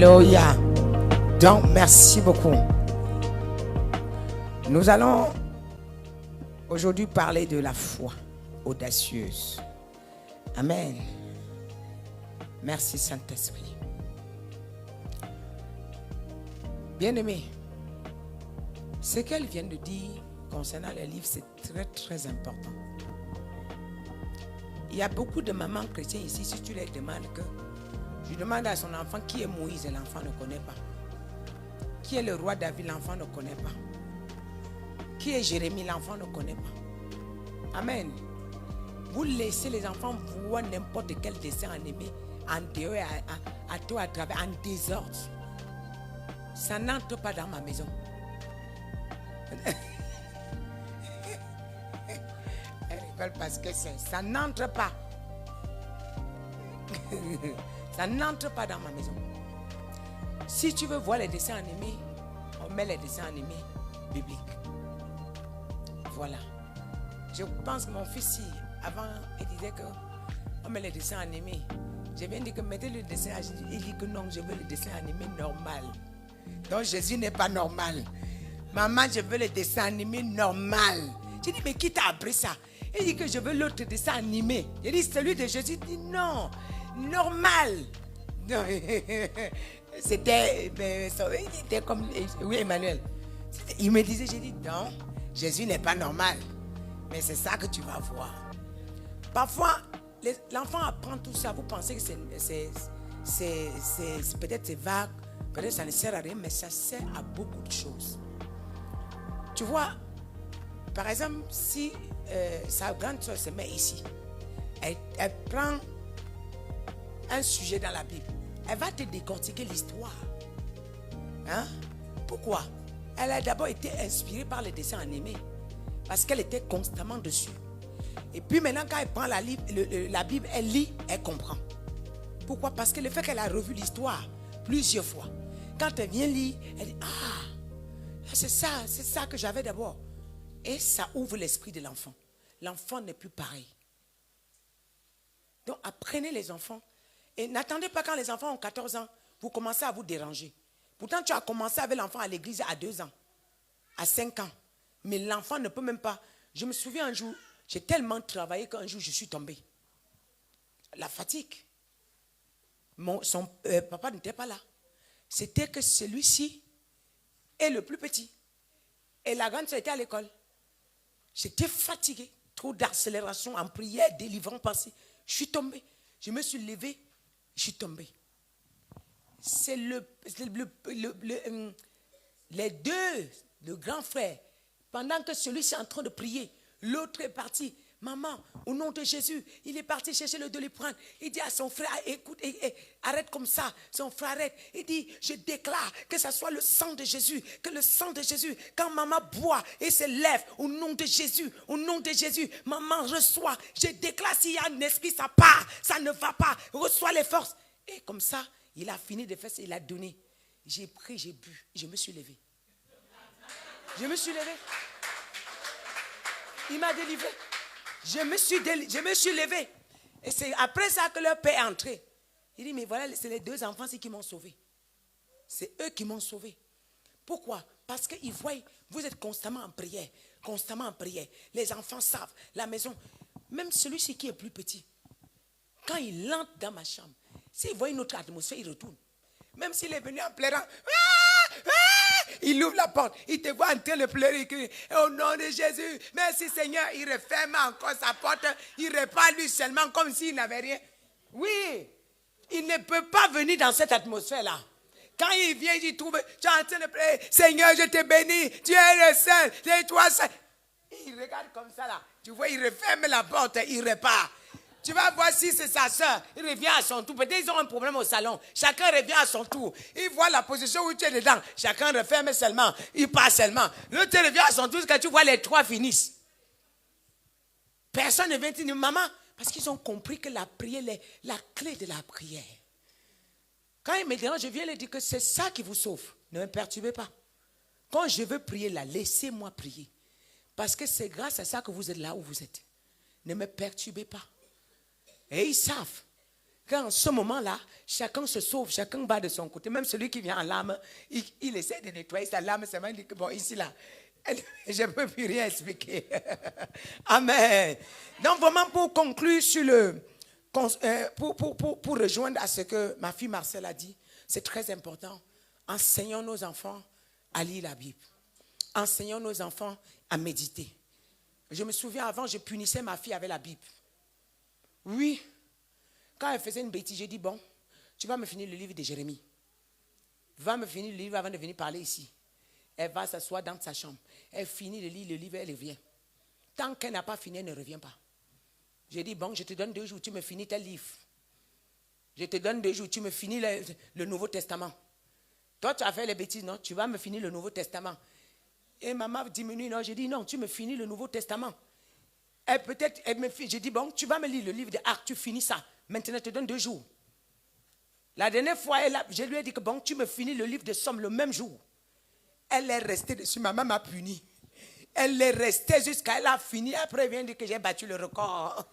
Alléluia. Donc, merci beaucoup. Nous allons aujourd'hui parler de la foi audacieuse. Amen. Merci Saint-Esprit. Bien-aimés, ce qu'elle vient de dire concernant les livres, c'est très très important. Il y a beaucoup de mamans chrétiennes ici, si tu les demandes que je demande à son enfant qui est Moïse, l'enfant ne connaît pas. Qui est le roi David, l'enfant ne connaît pas. Qui est Jérémie, l'enfant ne connaît pas. Amen. Vous laissez les enfants voir n'importe quel dessin animé en dehors, à tout à travers, en désordre. Ça n'entre pas dans ma maison. Elle rigole parce que ça n'entre pas. Ça n'entre pas dans ma maison. Si tu veux voir les dessins animés, on met les dessins animés bibliques. Voilà. Je pense que mon fils, avant, il disait qu'on met les dessins animés. Je viens de dire que mettez le dessin animé. Il dit que non, je veux le dessin animé normal. Donc Jésus n'est pas normal. Maman, je veux le dessin animé normal. J'ai dit, mais qui t'a appris ça? Il dit que je veux l'autre dessin animé. J'ai dit, celui de Jésus. Il dit, non, normal. C'était comme, oui, Emmanuel. Il me disait, j'ai dit, non, Jésus n'est pas normal. Mais c'est ça que tu vas voir. Parfois, l'enfant apprend tout ça. Vous pensez que peut-être c'est vague, peut-être ça ne sert à rien, mais ça sert à beaucoup de choses. Tu vois, par exemple, si sa grande soeur se met ici, elle prend un sujet dans la Bible, elle va te décortiquer l'histoire. Hein? Pourquoi? Elle a d'abord été inspirée par les dessins animés, parce qu'elle était constamment dessus. Et puis maintenant, quand elle prend la Bible, elle lit, elle comprend. Pourquoi? Parce que le fait qu'elle a revu l'histoire plusieurs fois, quand elle vient lire, elle dit, c'est ça que j'avais d'abord. Et ça ouvre l'esprit de l'enfant. L'enfant n'est plus pareil. Donc apprenez les enfants. Et n'attendez pas quand les enfants ont 14 ans, vous commencez à vous déranger. Pourtant, tu as commencé avec l'enfant à l'église à 2 ans, à 5 ans. Mais l'enfant ne peut même pas. Je me souviens un jour, j'ai tellement travaillé qu'un jour je suis tombée. La fatigue. Son papa n'était pas là. C'était que celui-ci est le plus petit. Et la grande, était à l'école. J'étais fatiguée. Trop d'accélération en prière, délivrant, passé. Je suis tombée. Je me suis levée. Je suis tombée. C'est les deux, le grand frère, pendant que celui-ci est en train de prier, l'autre est parti. Maman, au nom de Jésus, il est parti chercher le doliprane. Il dit à son frère, écoute, arrête comme ça. Son frère arrête. Il dit, je déclare que ce soit le sang de Jésus. Que le sang de Jésus, quand maman boit et se lève, au nom de Jésus, maman reçoit. Je déclare s'il y a un esprit, ça part, ça ne va pas. Reçois les forces. Et comme ça, il a fini de faire ça, il a donné. J'ai pris, j'ai bu, je me suis levée. Je me suis levée. Il m'a délivré. Je me suis levée. Et c'est après ça que leur père est entré. Il dit, mais voilà, c'est les 2 enfants qui m'ont sauvé. C'est eux qui m'ont sauvé. Pourquoi? Parce qu'ils voient, vous êtes constamment en prière. Constamment en prière. Les enfants savent, la maison. Même celui-ci qui est plus petit, quand il entre dans ma chambre, s'il voit une autre atmosphère, il retourne. Même s'il est venu en pleurant, il ouvre la porte, il te voit en train de pleurer, il crie, au nom de Jésus, merci Seigneur, il referme encore sa porte, il repart lui seulement comme s'il n'avait rien. Oui, il ne peut pas venir dans cette atmosphère-là. Quand il vient, il trouve, tu es en train de pleurer, Seigneur, je te bénis, tu es le seul, c'est toi seul. Il regarde comme ça là, tu vois, il referme la porte, il repart. Tu vas voir si c'est sa soeur, il revient à son tour. Peut-être qu'ils ont un problème au salon. Chacun revient à son tour. Il voit la position où tu es dedans. Chacun referme seulement. Il part seulement. L'autre revient à son tour quand tu vois les 3 finissent. Personne ne vient dire maman. Parce qu'ils ont compris que la prière est la clé de la prière. Quand il me dérange, je viens leur dire que c'est ça qui vous sauve. Ne me perturbez pas. Quand je veux prier là, laissez-moi prier. Parce que c'est grâce à ça que vous êtes là où vous êtes. Ne me perturbez pas. Et ils savent. Quand en ce moment-là, chacun se sauve, chacun va de son côté. Même celui qui vient en larmes, il essaie de nettoyer sa larme. C'est même dit que bon, ici, là, je ne peux plus rien expliquer. Amen. Donc, vraiment, pour conclure sur pour rejoindre à ce que ma fille Marcel a dit, c'est très important. Enseignons nos enfants à lire la Bible. Enseignons nos enfants à méditer. Je me souviens, avant, je punissais ma fille avec la Bible. Oui. Quand elle faisait une bêtise, j'ai dit, bon, tu vas me finir le livre de Jérémie. Va me finir le livre avant de venir parler ici. Elle va s'asseoir dans sa chambre. Elle finit de lire le livre, elle revient. Tant qu'elle n'a pas fini, elle ne revient pas. J'ai dit, bon, je te donne 2 jours, tu me finis tel livre. Je te donne 2 jours, tu me finis le Nouveau Testament. Toi, tu as fait les bêtises, non? Tu vas me finir le Nouveau Testament. Et maman diminue, non? J'ai dit, non, tu me finis le Nouveau Testament. J'ai dit, bon, tu vas me lire le livre de Actes, tu finis ça. Maintenant, je te donne 2 jours. La dernière fois, je lui ai dit que bon, tu me finis le livre de Somme le même jour. Elle est restée dessus. Maman m'a puni. Elle est restée jusqu'à elle a fini. Après, elle vient dire que j'ai battu le record.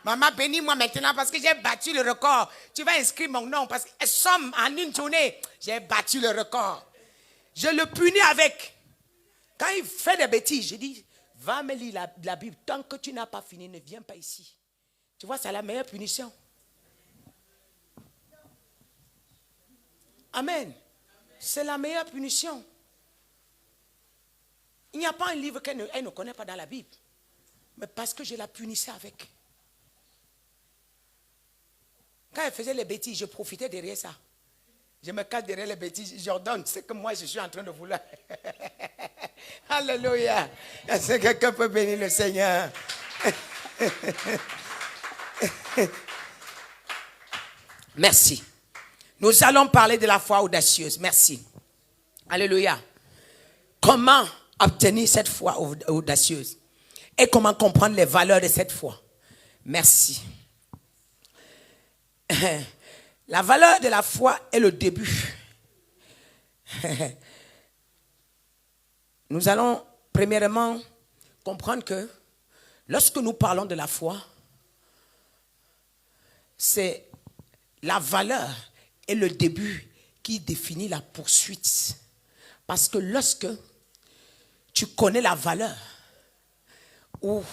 Maman, bénis-moi maintenant parce que j'ai battu le record. Tu vas inscrire mon nom parce que Somme, en une journée, j'ai battu le record. Je le punis avec. Quand il fait des bêtises, je dis, va me lire la Bible. Tant que tu n'as pas fini, ne viens pas ici. Tu vois, c'est la meilleure punition. Amen. C'est la meilleure punition. Il n'y a pas un livre qu'elle ne connaît pas dans la Bible. Mais parce que je la punissais avec. Quand elle faisait les bêtises, je profitais derrière ça. Je me cache derrière les bêtises. J'ordonne ce que moi je suis en train de vouloir. Alléluia. Est-ce que quelqu'un peut bénir le Seigneur? Merci. Nous allons parler de la foi audacieuse. Merci. Alléluia. Comment obtenir cette foi audacieuse? Et comment comprendre les valeurs de cette foi? Merci. La valeur de la foi est le début. Nous allons premièrement comprendre que lorsque nous parlons de la foi, c'est la valeur et le début qui définit la poursuite. Parce que lorsque tu connais la valeur ou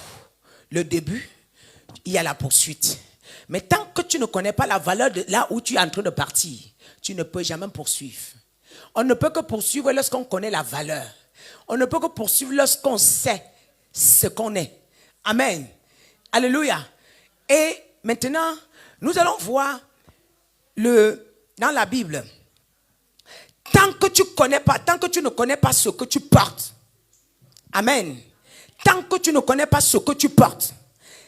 le début, il y a la poursuite. Mais tant que tu ne connais pas la valeur de là où tu es en train de partir, tu ne peux jamais poursuivre. On ne peut que poursuivre lorsqu'on connaît la valeur. On ne peut que poursuivre lorsqu'on sait ce qu'on est. Amen. Alléluia. Et maintenant, nous allons voir dans la Bible. Tant que tu ne connais pas ce que tu portes. Amen. Tant que tu ne connais pas ce que tu portes,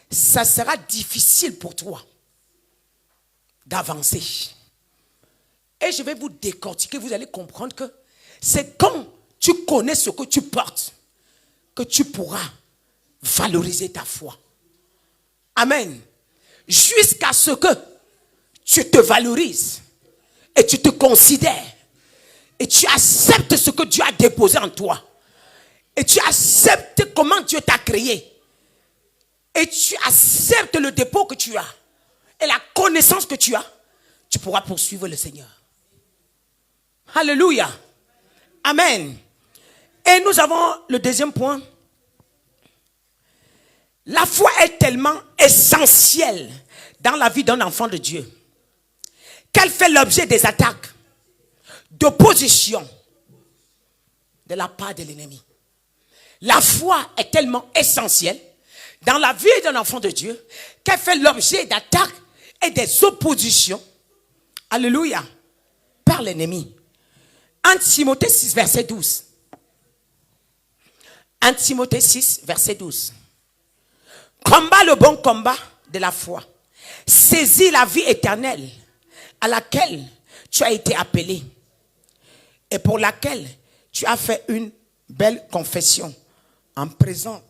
ça sera difficile pour toi d'avancer. Et je vais vous décortiquer, vous allez comprendre que c'est quand tu connais ce que tu portes que tu pourras valoriser ta foi. Amen. Jusqu'à ce que tu te valorises et tu te considères et tu acceptes ce que Dieu a déposé en toi et tu acceptes comment Dieu t'a créé et tu acceptes le dépôt que tu as et la connaissance que tu as, tu pourras poursuivre le Seigneur. Alléluia. Amen. Et nous avons le deuxième point. La foi est tellement essentielle dans la vie d'un enfant de Dieu qu'elle fait l'objet des attaques, d'opposition de la part de l'ennemi. La foi est tellement essentielle dans la vie d'un enfant de Dieu qu'elle fait l'objet d'attaques et des oppositions, alléluia, par l'ennemi. 1 Timothée 6, verset 12. 1 Timothée 6, verset 12. Combat le bon combat de la foi. Saisis la vie éternelle à laquelle tu as été appelé et pour laquelle tu as fait une belle confession en présence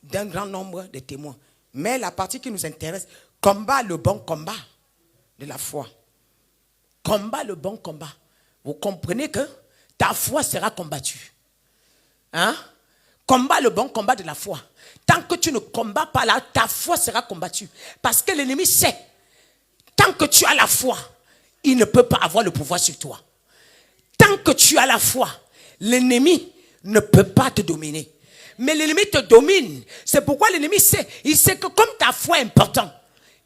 d'un grand nombre de témoins. Mais la partie qui nous intéresse, combat le bon combat de la foi. Combat le bon combat. Vous comprenez que ta foi sera combattue. Hein? Combat le bon combat de la foi. Tant que tu ne combats pas là, ta foi sera combattue. Parce que l'ennemi sait, tant que tu as la foi, il ne peut pas avoir le pouvoir sur toi. Tant que tu as la foi, l'ennemi ne peut pas te dominer. Mais l'ennemi te domine. C'est pourquoi l'ennemi sait. Il sait que comme ta foi est importante,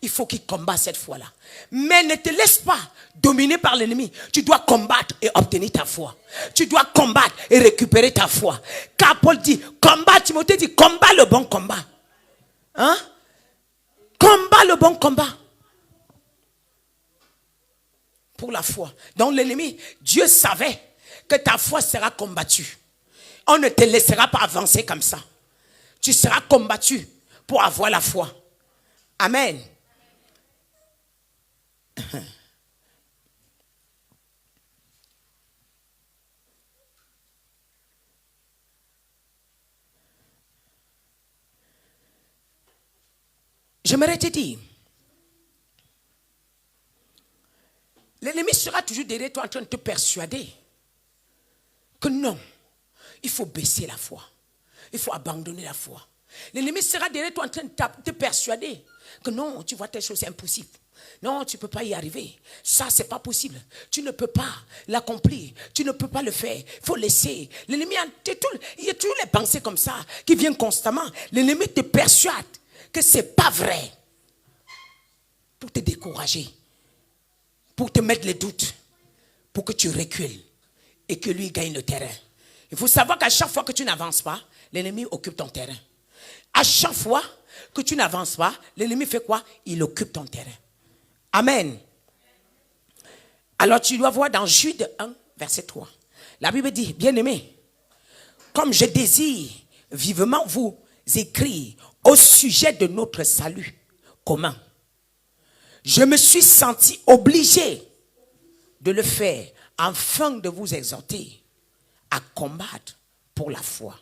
il faut qu'il combatte cette foi-là. Mais ne te laisse pas dominer par l'ennemi. Tu dois combattre et obtenir ta foi. Tu dois combattre et récupérer ta foi. Car Paul dit, combat, Timothée dit, combat le bon combat. Hein? Combat le bon combat. Pour la foi. Donc l'ennemi, Dieu savait que ta foi sera combattue. On ne te laissera pas avancer comme ça. Tu seras combattu pour avoir la foi. Amen. J'aimerais te dire, l'ennemi sera toujours derrière toi en train de te persuader que non, il faut baisser la foi. Il faut abandonner la foi. L'ennemi sera derrière toi en train de te persuader que non, tu vois telle chose, c'est impossible. Non, tu ne peux pas y arriver. Ça, c'est pas possible. Tu ne peux pas l'accomplir. Tu ne peux pas le faire. Il faut laisser. L'ennemi, il y a toujours les pensées comme ça qui viennent constamment. L'ennemi te persuade que ce n'est pas vrai. Pour te décourager. Pour te mettre les doutes. Pour que tu recules. Et que lui gagne le terrain. Il faut savoir qu'à chaque fois que tu n'avances pas, l'ennemi occupe ton terrain. À chaque fois que tu n'avances pas, l'ennemi fait quoi? Il occupe ton terrain. Amen. Alors tu dois voir dans Jude 1, verset 3. La Bible dit, bien-aimés, comme je désire vivement vous écrire au sujet de notre salut commun, je me suis senti obligé de le faire afin de vous exhorter à combattre pour la foi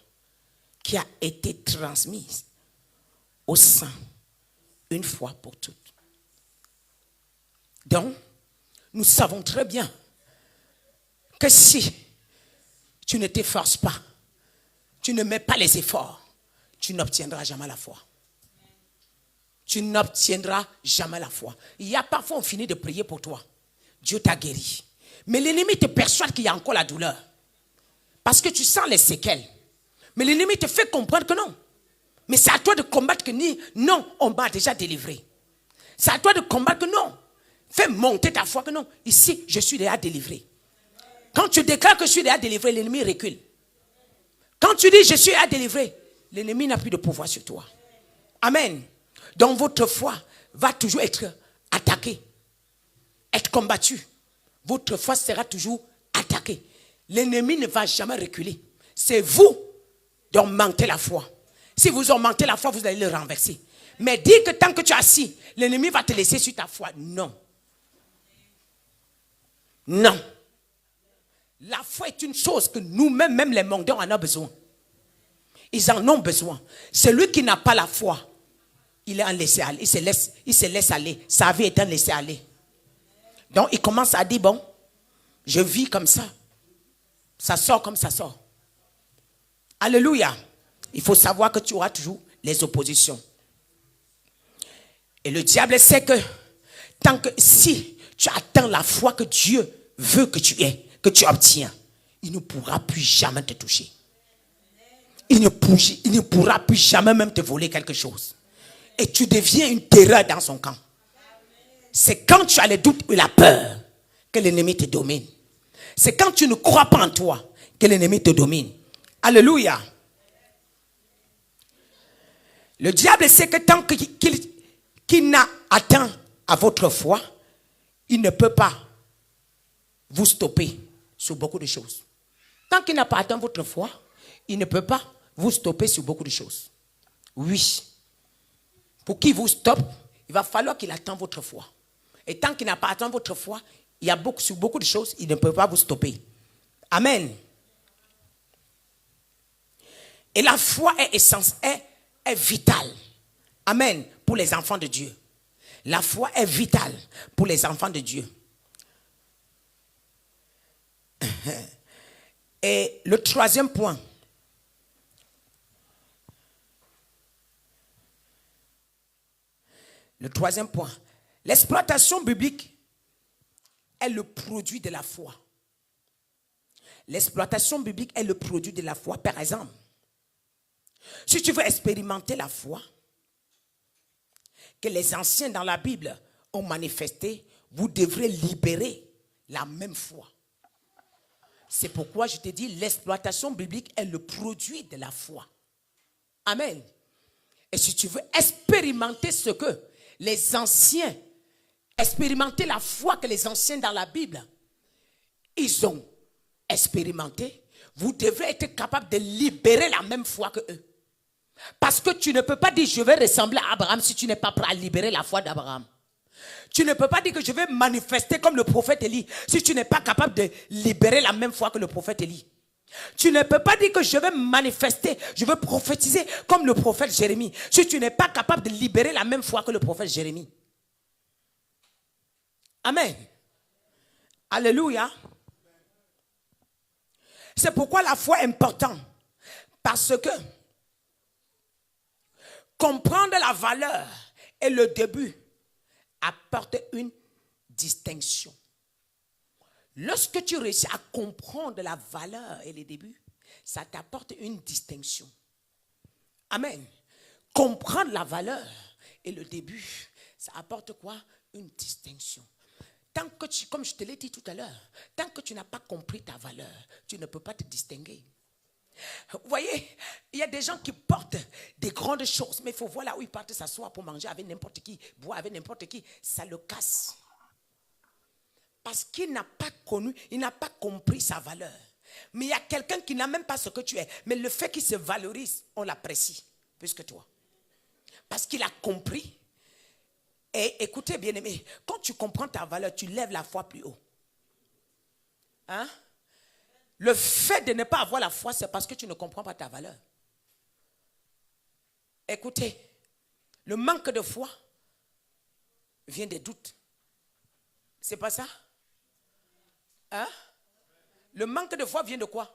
qui a été transmise au sein une fois pour toutes. Donc, nous savons très bien que si tu ne t'efforces pas, tu ne mets pas les efforts, tu n'obtiendras jamais la foi. Tu n'obtiendras jamais la foi. Il y a parfois on finit de prier pour toi. Dieu t'a guéri. Mais l'ennemi te persuade qu'il y a encore la douleur. Parce que tu sens les séquelles. Mais l'ennemi te fait comprendre que non. Mais c'est à toi de combattre que non, on m'a déjà délivré. C'est à toi de combattre que non. Fais monter ta foi que non. Ici, je suis déjà délivré. Quand tu déclares que je suis déjà délivré, l'ennemi recule. Quand tu dis je suis déjà délivré, l'ennemi n'a plus de pouvoir sur toi. Amen. Donc votre foi va toujours être attaquée, être combattue. Votre foi sera toujours attaquée. L'ennemi ne va jamais reculer. C'est vous qui augmentez la foi. Si vous augmentez la foi, vous allez le renverser. Mais dire que tant que tu es assis, l'ennemi va te laisser sur ta foi. Non. Non. La foi est une chose que nous-mêmes, même les mendiants, en ont besoin. Ils en ont besoin. Celui qui n'a pas la foi, il est en laisser aller. Il se laisse aller. Sa vie est en laisser aller. Donc il commence à dire, bon, je vis comme ça. Ça sort comme ça sort. Alléluia. Il faut savoir que tu auras toujours les oppositions. Et le diable sait que si tu attends la foi que Dieu veut que tu aies, que tu obtiens, il ne pourra plus jamais te toucher. Il ne pourra plus jamais même te voler quelque chose. Et tu deviens une terreur dans son camp. C'est quand tu as les doutes et la peur que l'ennemi te domine. C'est quand tu ne crois pas en toi que l'ennemi te domine. Alléluia. Le diable sait que tant qu'il n'a atteint à votre foi, il ne peut pas vous stopper sur beaucoup de choses. Tant qu'il n'a pas atteint votre foi, il ne peut pas vous stopper sur beaucoup de choses. Oui. Pour qu'il vous stoppe, il va falloir qu'il atteigne votre foi. Et tant qu'il n'a pas atteint votre foi, il y a sur beaucoup de choses, il ne peut pas vous stopper. Amen. Et la foi est vitale. Amen. Pour les enfants de Dieu. La foi est vitale pour les enfants de Dieu. Et le troisième point, Le troisième point. L'exploitation biblique est le produit de la foi. L'exploitation biblique est le produit de la foi. Par exemple, si tu veux expérimenter la foi que les anciens dans la Bible ont manifesté, vous devrez libérer la même foi. C'est pourquoi je te dis, l'exploitation biblique est le produit de la foi. Amen. Et si tu veux expérimenter ce que les anciens, expérimenter la foi que les anciens dans la Bible, ils ont expérimenté, vous devrez être capable de libérer la même foi que eux. Parce que tu ne peux pas dire je vais ressembler à Abraham si tu n'es pas prêt à libérer la foi d'Abraham. Tu ne peux pas dire que je vais manifester comme le prophète Élie si tu n'es pas capable de libérer la même foi que le prophète Élie. Tu ne peux pas dire que je vais manifester, je vais prophétiser comme le prophète Jérémie si tu n'es pas capable de libérer la même foi que le prophète Jérémie. Amen. Alléluia. C'est pourquoi la foi est importante. Parce que comprendre la valeur et le début apporte une distinction. Lorsque tu réussis à comprendre la valeur et le début, ça t'apporte une distinction. Amen. Comprendre la valeur et le début, ça apporte quoi? Une distinction. Tant que tu, comme je te l'ai dit tout à l'heure, tant que tu n'as pas compris ta valeur, tu ne peux pas te distinguer. Vous voyez, il y a des gens qui portent des grandes choses, mais il faut voir là où ils partent s'asseoir pour manger avec n'importe qui, boire avec n'importe qui, ça le casse. Parce qu'il n'a pas connu, il n'a pas compris sa valeur. Mais il y a quelqu'un qui n'a même pas ce que tu es, mais le fait qu'il se valorise, on l'apprécie plus que toi. Parce qu'il a compris. Et écoutez bien aimé, quand tu comprends ta valeur, tu lèves la foi plus haut. Hein? Le fait de ne pas avoir la foi, c'est parce que tu ne comprends pas ta valeur. Écoutez, le manque de foi vient des doutes. C'est pas ça? Hein? Le manque de foi vient de quoi?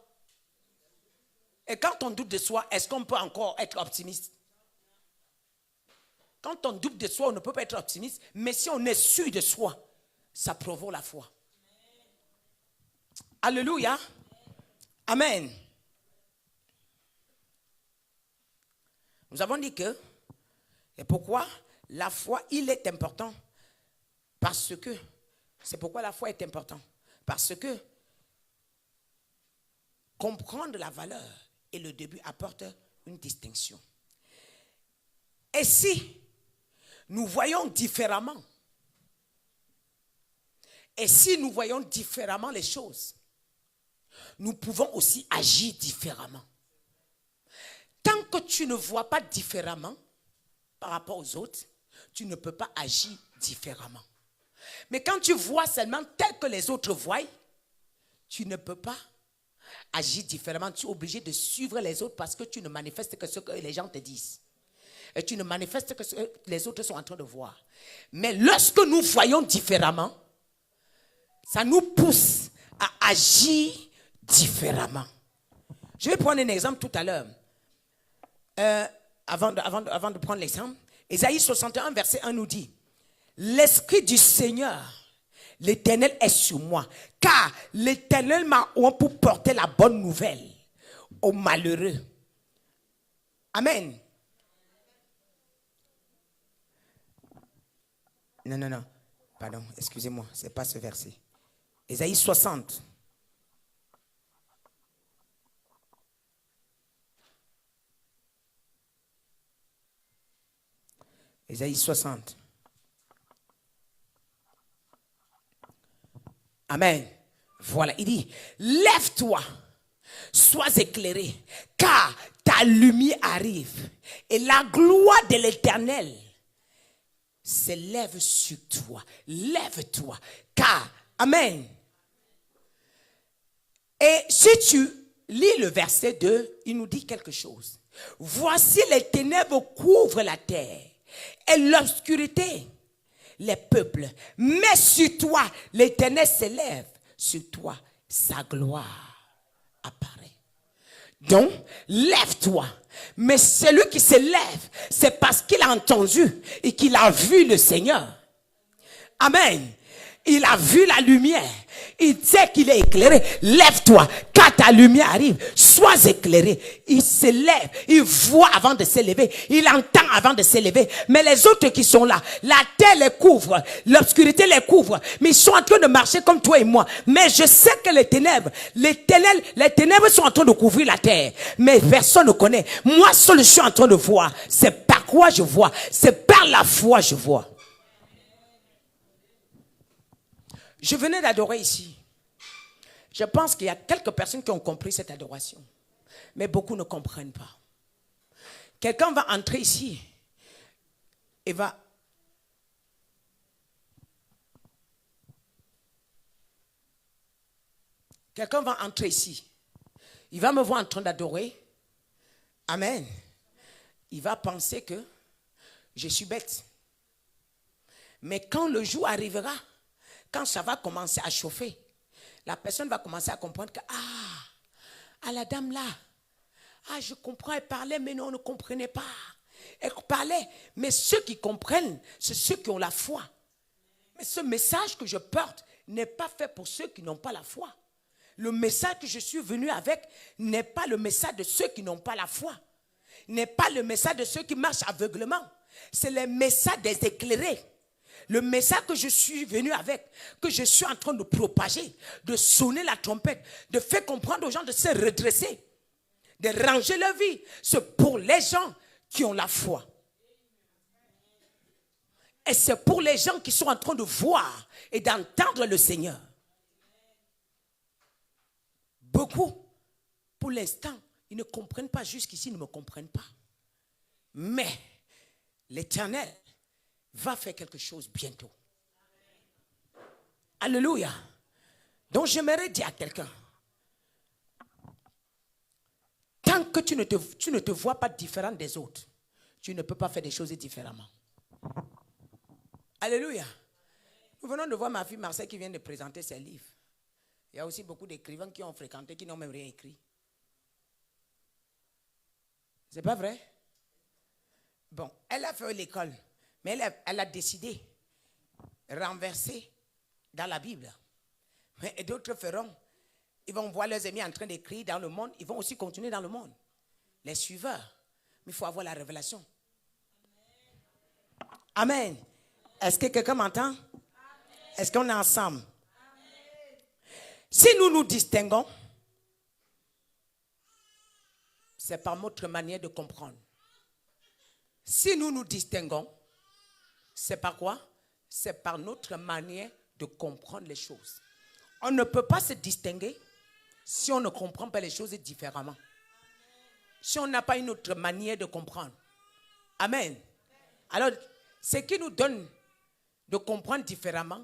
Et quand on doute de soi, est-ce qu'on peut encore être optimiste? Quand on doute de soi, on ne peut pas être optimiste. Mais si on est sûr de soi, ça provoque la foi. Alléluia. Amen. Nous avons dit que, et pourquoi la foi, il est important. Parce que, c'est pourquoi la foi est importante. Parce que, comprendre la valeur et le début apporte une distinction. Et si nous voyons différemment, et si nous voyons différemment les choses, nous pouvons aussi agir différemment. Tant que tu ne vois pas différemment par rapport aux autres, tu ne peux pas agir différemment. Mais quand tu vois seulement tel que les autres voient, tu ne peux pas agir différemment. Tu es obligé de suivre les autres parce que tu ne manifestes que ce que les gens te disent. Et tu ne manifestes que ce que les autres sont en train de voir. Mais lorsque nous voyons différemment, ça nous pousse à agir différemment. Je vais prendre un exemple tout à l'heure. Avant de prendre l'exemple, Ésaïe 61, verset 1 nous dit: l'Esprit du Seigneur, l'Éternel est sur moi, car l'Éternel m'a oint pour porter la bonne nouvelle aux malheureux. Amen. Non. Pardon, excusez-moi, ce n'est pas ce verset. Ésaïe 60. Ésaïe 60. Amen. Voilà, il dit: lève-toi, sois éclairé, car ta lumière arrive, et la gloire de l'Éternel s'élève sur toi. Lève-toi, car, amen. Et si tu lis le verset 2, il nous dit quelque chose. Voici les ténèbres couvrent la terre, et l'obscurité les peuples. Mais sur toi, l'Éternel s'élève, sur toi, sa gloire apparaît. Donc, lève-toi, Mais celui qui se lève, c'est parce qu'il a entendu et qu'il a vu le Seigneur. Amen. Il a vu la lumière. Il sait qu'il est éclairé. Lève-toi. Quand ta lumière arrive, sois éclairé. Il se lève. Il voit avant de se lever. Il entend avant de se lever. Mais les autres qui sont là, la terre les couvre. L'obscurité les couvre. Mais ils sont en train de marcher comme toi et moi. Mais je sais que les ténèbres sont en train de couvrir la terre. Mais personne ne connaît. Moi seul je suis en train de voir. C'est par quoi je vois. C'est par la foi je vois. Je venais d'adorer ici. Je pense qu'il y a quelques personnes qui ont compris cette adoration. Mais beaucoup ne comprennent pas. Quelqu'un va entrer ici et va... Quelqu'un va entrer ici. Il va me voir en train d'adorer. Amen. Il va penser que je suis bête. Mais quand le jour arrivera, quand ça va commencer à chauffer, la personne va commencer à comprendre que, la dame là, je comprends, elle parlait, mais non, on ne comprenait pas. Elle parlait, mais ceux qui comprennent, c'est ceux qui ont la foi. Mais ce message que je porte n'est pas fait pour ceux qui n'ont pas la foi. Le message que je suis venu avec n'est pas le message de ceux qui n'ont pas la foi. N'est pas le message de ceux qui marchent aveuglement. C'est le message des éclairés. Le message que je suis venu avec, que je suis en train de propager, de sonner la trompette, de faire comprendre aux gens de se redresser, de ranger leur vie, c'est pour les gens qui ont la foi. Et c'est pour les gens qui sont en train de voir et d'entendre le Seigneur. Beaucoup, pour l'instant, ils ne comprennent pas, jusqu'ici, ils ne me comprennent pas. Mais l'Éternel va faire quelque chose bientôt. Alléluia. Donc j'aimerais dire à quelqu'un, tant que tu ne te vois pas différent des autres, tu ne peux pas faire des choses différemment. Alléluia. Nous venons de voir ma fille Marcel qui vient de présenter ses livres. Il y a aussi beaucoup d'écrivains qui ont fréquenté, qui n'ont même rien écrit. C'est pas vrai? Bon, elle a fait l'école. Mais elle a décidé de renverser dans la Bible. Et d'autres feront. Ils vont voir leurs amis en train d'écrire dans le monde. Ils vont aussi continuer dans le monde. Les suiveurs. Mais il faut avoir la révélation. Amen. Est-ce que quelqu'un m'entend? Est-ce qu'on est ensemble? Si nous nous distinguons, c'est par notre manière de comprendre. Si nous nous distinguons, c'est par quoi? C'est par notre manière de comprendre les choses. On ne peut pas se distinguer si on ne comprend pas les choses différemment. Si on n'a pas une autre manière de comprendre. Amen. Alors, ce qui nous donne de comprendre différemment,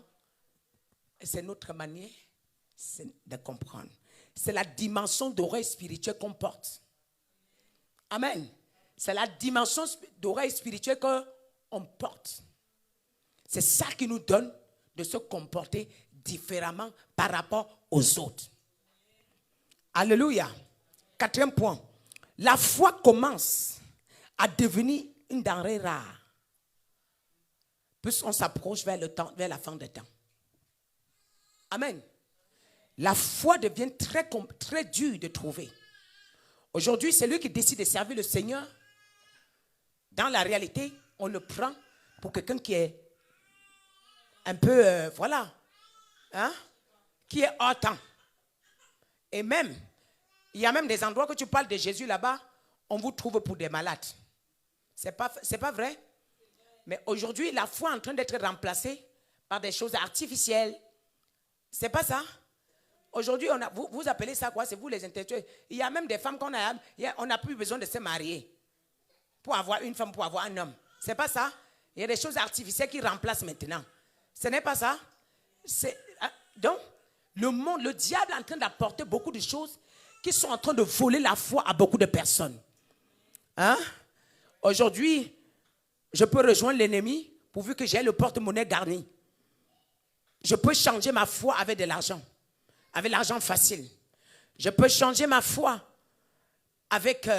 c'est notre manière de comprendre. C'est la dimension d'oreille spirituelle qu'on porte. Amen. C'est la dimension d'oreille spirituelle qu'on porte. C'est ça qui nous donne de se comporter différemment par rapport aux autres. Alléluia. 4e point. La foi commence à devenir une denrée rare. Plus on s'approche vers la fin des temps. Amen. La foi devient très dure de trouver. Aujourd'hui, celui qui décide de servir le Seigneur, dans la réalité, on le prend pour quelqu'un qui est un peu, qui est hors temps. Et même, il y a même des endroits que tu parles de Jésus là-bas, on vous trouve pour des malades. C'est pas vrai? Mais aujourd'hui, la foi est en train d'être remplacée par des choses artificielles. C'est pas ça? Aujourd'hui, vous appelez ça quoi? C'est vous les intellectuels. Il y a même des femmes on n'a plus besoin de se marier pour avoir une femme, pour avoir un homme. C'est pas ça? Il y a des choses artificielles qui remplacent maintenant. Ce n'est pas ça? Donc, le monde, le diable est en train d'apporter beaucoup de choses qui sont en train de voler la foi à beaucoup de personnes. Hein? Aujourd'hui, je peux rejoindre l'ennemi pourvu que j'ai le porte-monnaie garni. Je peux changer ma foi avec de l'argent. Avec l'argent facile. Je peux changer ma foi avec,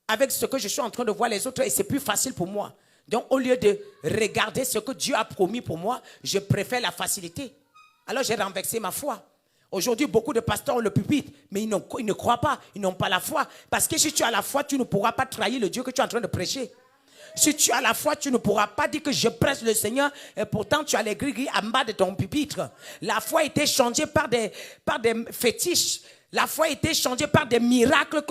avec ce que je suis en train de voir les autres et c'est plus facile pour moi. Donc, au lieu de regarder ce que Dieu a promis pour moi, je préfère la facilité. Alors, j'ai renversé ma foi. Aujourd'hui, beaucoup de pasteurs ont le pupitre, mais ils ne croient pas, ils n'ont pas la foi. Parce que si tu as la foi, tu ne pourras pas trahir le Dieu que tu es en train de prêcher. Si tu as la foi, tu ne pourras pas dire que je presse le Seigneur et pourtant tu as les gris-gris en bas de ton pupitre. La foi a été changée par des fétiches. La foi a été changée par des miracles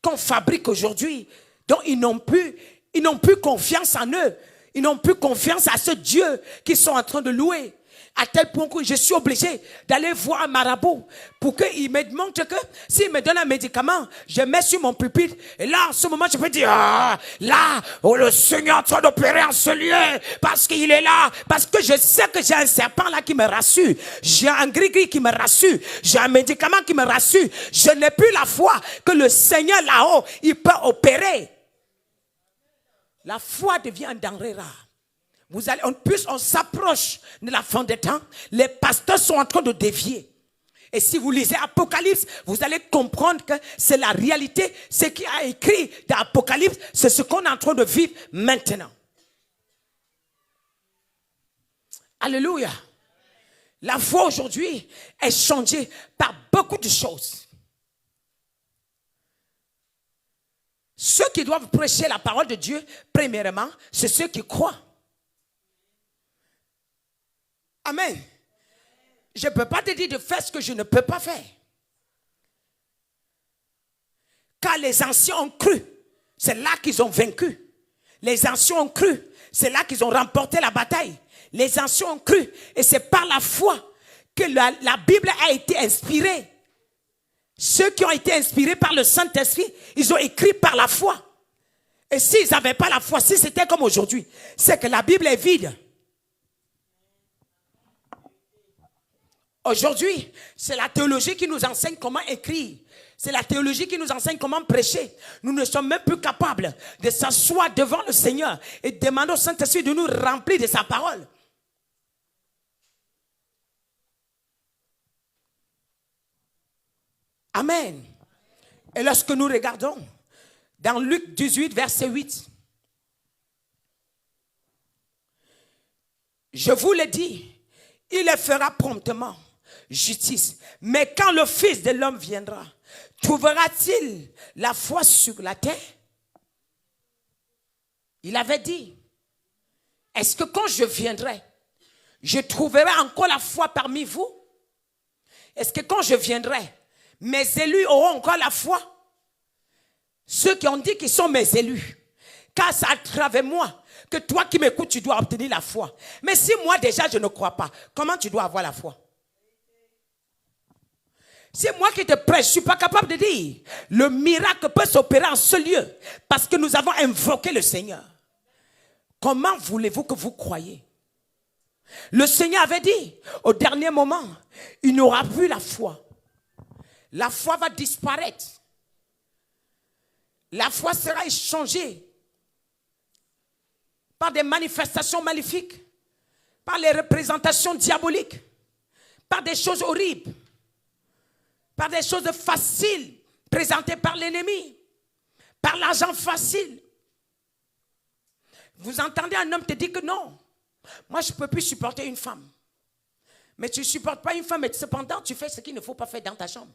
qu'on fabrique aujourd'hui. Donc ils n'ont plus confiance en eux. Ils n'ont plus confiance à ce Dieu qu'ils sont en train de louer. À tel point que je suis obligé d'aller voir un marabout pour qu'il me montre que s'il me donne un médicament, je mets sur mon pupitre. Et là, en ce moment, je peux dire, le Seigneur est en train d'opérer en ce lieu parce qu'il est là. Parce que je sais que j'ai un serpent là qui me rassure. J'ai un gris-gris qui me rassure. J'ai un médicament qui me rassure. Je n'ai plus la foi que le Seigneur là-haut, il peut opérer. La foi devient un denrée rare. On s'approche de la fin des temps. Les pasteurs sont en train de dévier. Et si vous lisez Apocalypse, vous allez comprendre que c'est la réalité. Ce qui a écrit dans Apocalypse, c'est ce qu'on est en train de vivre maintenant. Alléluia. La foi aujourd'hui est changée par beaucoup de choses. Ceux qui doivent prêcher la parole de Dieu, premièrement, c'est ceux qui croient. Amen. Je ne peux pas te dire de faire ce que je ne peux pas faire. Car les anciens ont cru. C'est là qu'ils ont vaincu. Les anciens ont cru. C'est là qu'ils ont remporté la bataille. Les anciens ont cru. Et c'est par la foi que la Bible a été inspirée. Ceux qui ont été inspirés par le Saint-Esprit, ils ont écrit par la foi. Et s'ils n'avaient pas la foi, si c'était comme aujourd'hui, c'est que la Bible est vide. Aujourd'hui, c'est la théologie qui nous enseigne comment écrire. C'est la théologie qui nous enseigne comment prêcher. Nous ne sommes même plus capables de s'asseoir devant le Seigneur et demander au Saint-Esprit de nous remplir de sa parole. Amen. Et lorsque nous regardons dans Luc 18, verset 8, je vous l'ai dit, il les fera promptement justice. Mais quand le Fils de l'homme viendra, trouvera-t-il la foi sur la terre? Il avait dit, est-ce que quand je viendrai, je trouverai encore la foi parmi vous? Est-ce que quand je viendrai, mes élus auront encore la foi? Ceux qui ont dit qu'ils sont mes élus, car c'est à travers moi que toi qui m'écoutes, tu dois obtenir la foi. Mais si moi déjà je ne crois pas, comment tu dois avoir la foi? C'est moi qui te prêche, je ne suis pas capable de dire. Le miracle peut s'opérer en ce lieu parce que nous avons invoqué le Seigneur. Comment voulez-vous que vous croyez? Le Seigneur avait dit, au dernier moment, il n'y aura plus la foi. La foi va disparaître. La foi sera échangée par des manifestations maléfiques, par les représentations diaboliques, par des choses horribles, par des choses faciles présentées par l'ennemi, par l'argent facile. Vous entendez un homme te dire que non, moi je ne peux plus supporter une femme. Mais tu ne supportes pas une femme, et cependant tu fais ce qu'il ne faut pas faire dans ta chambre.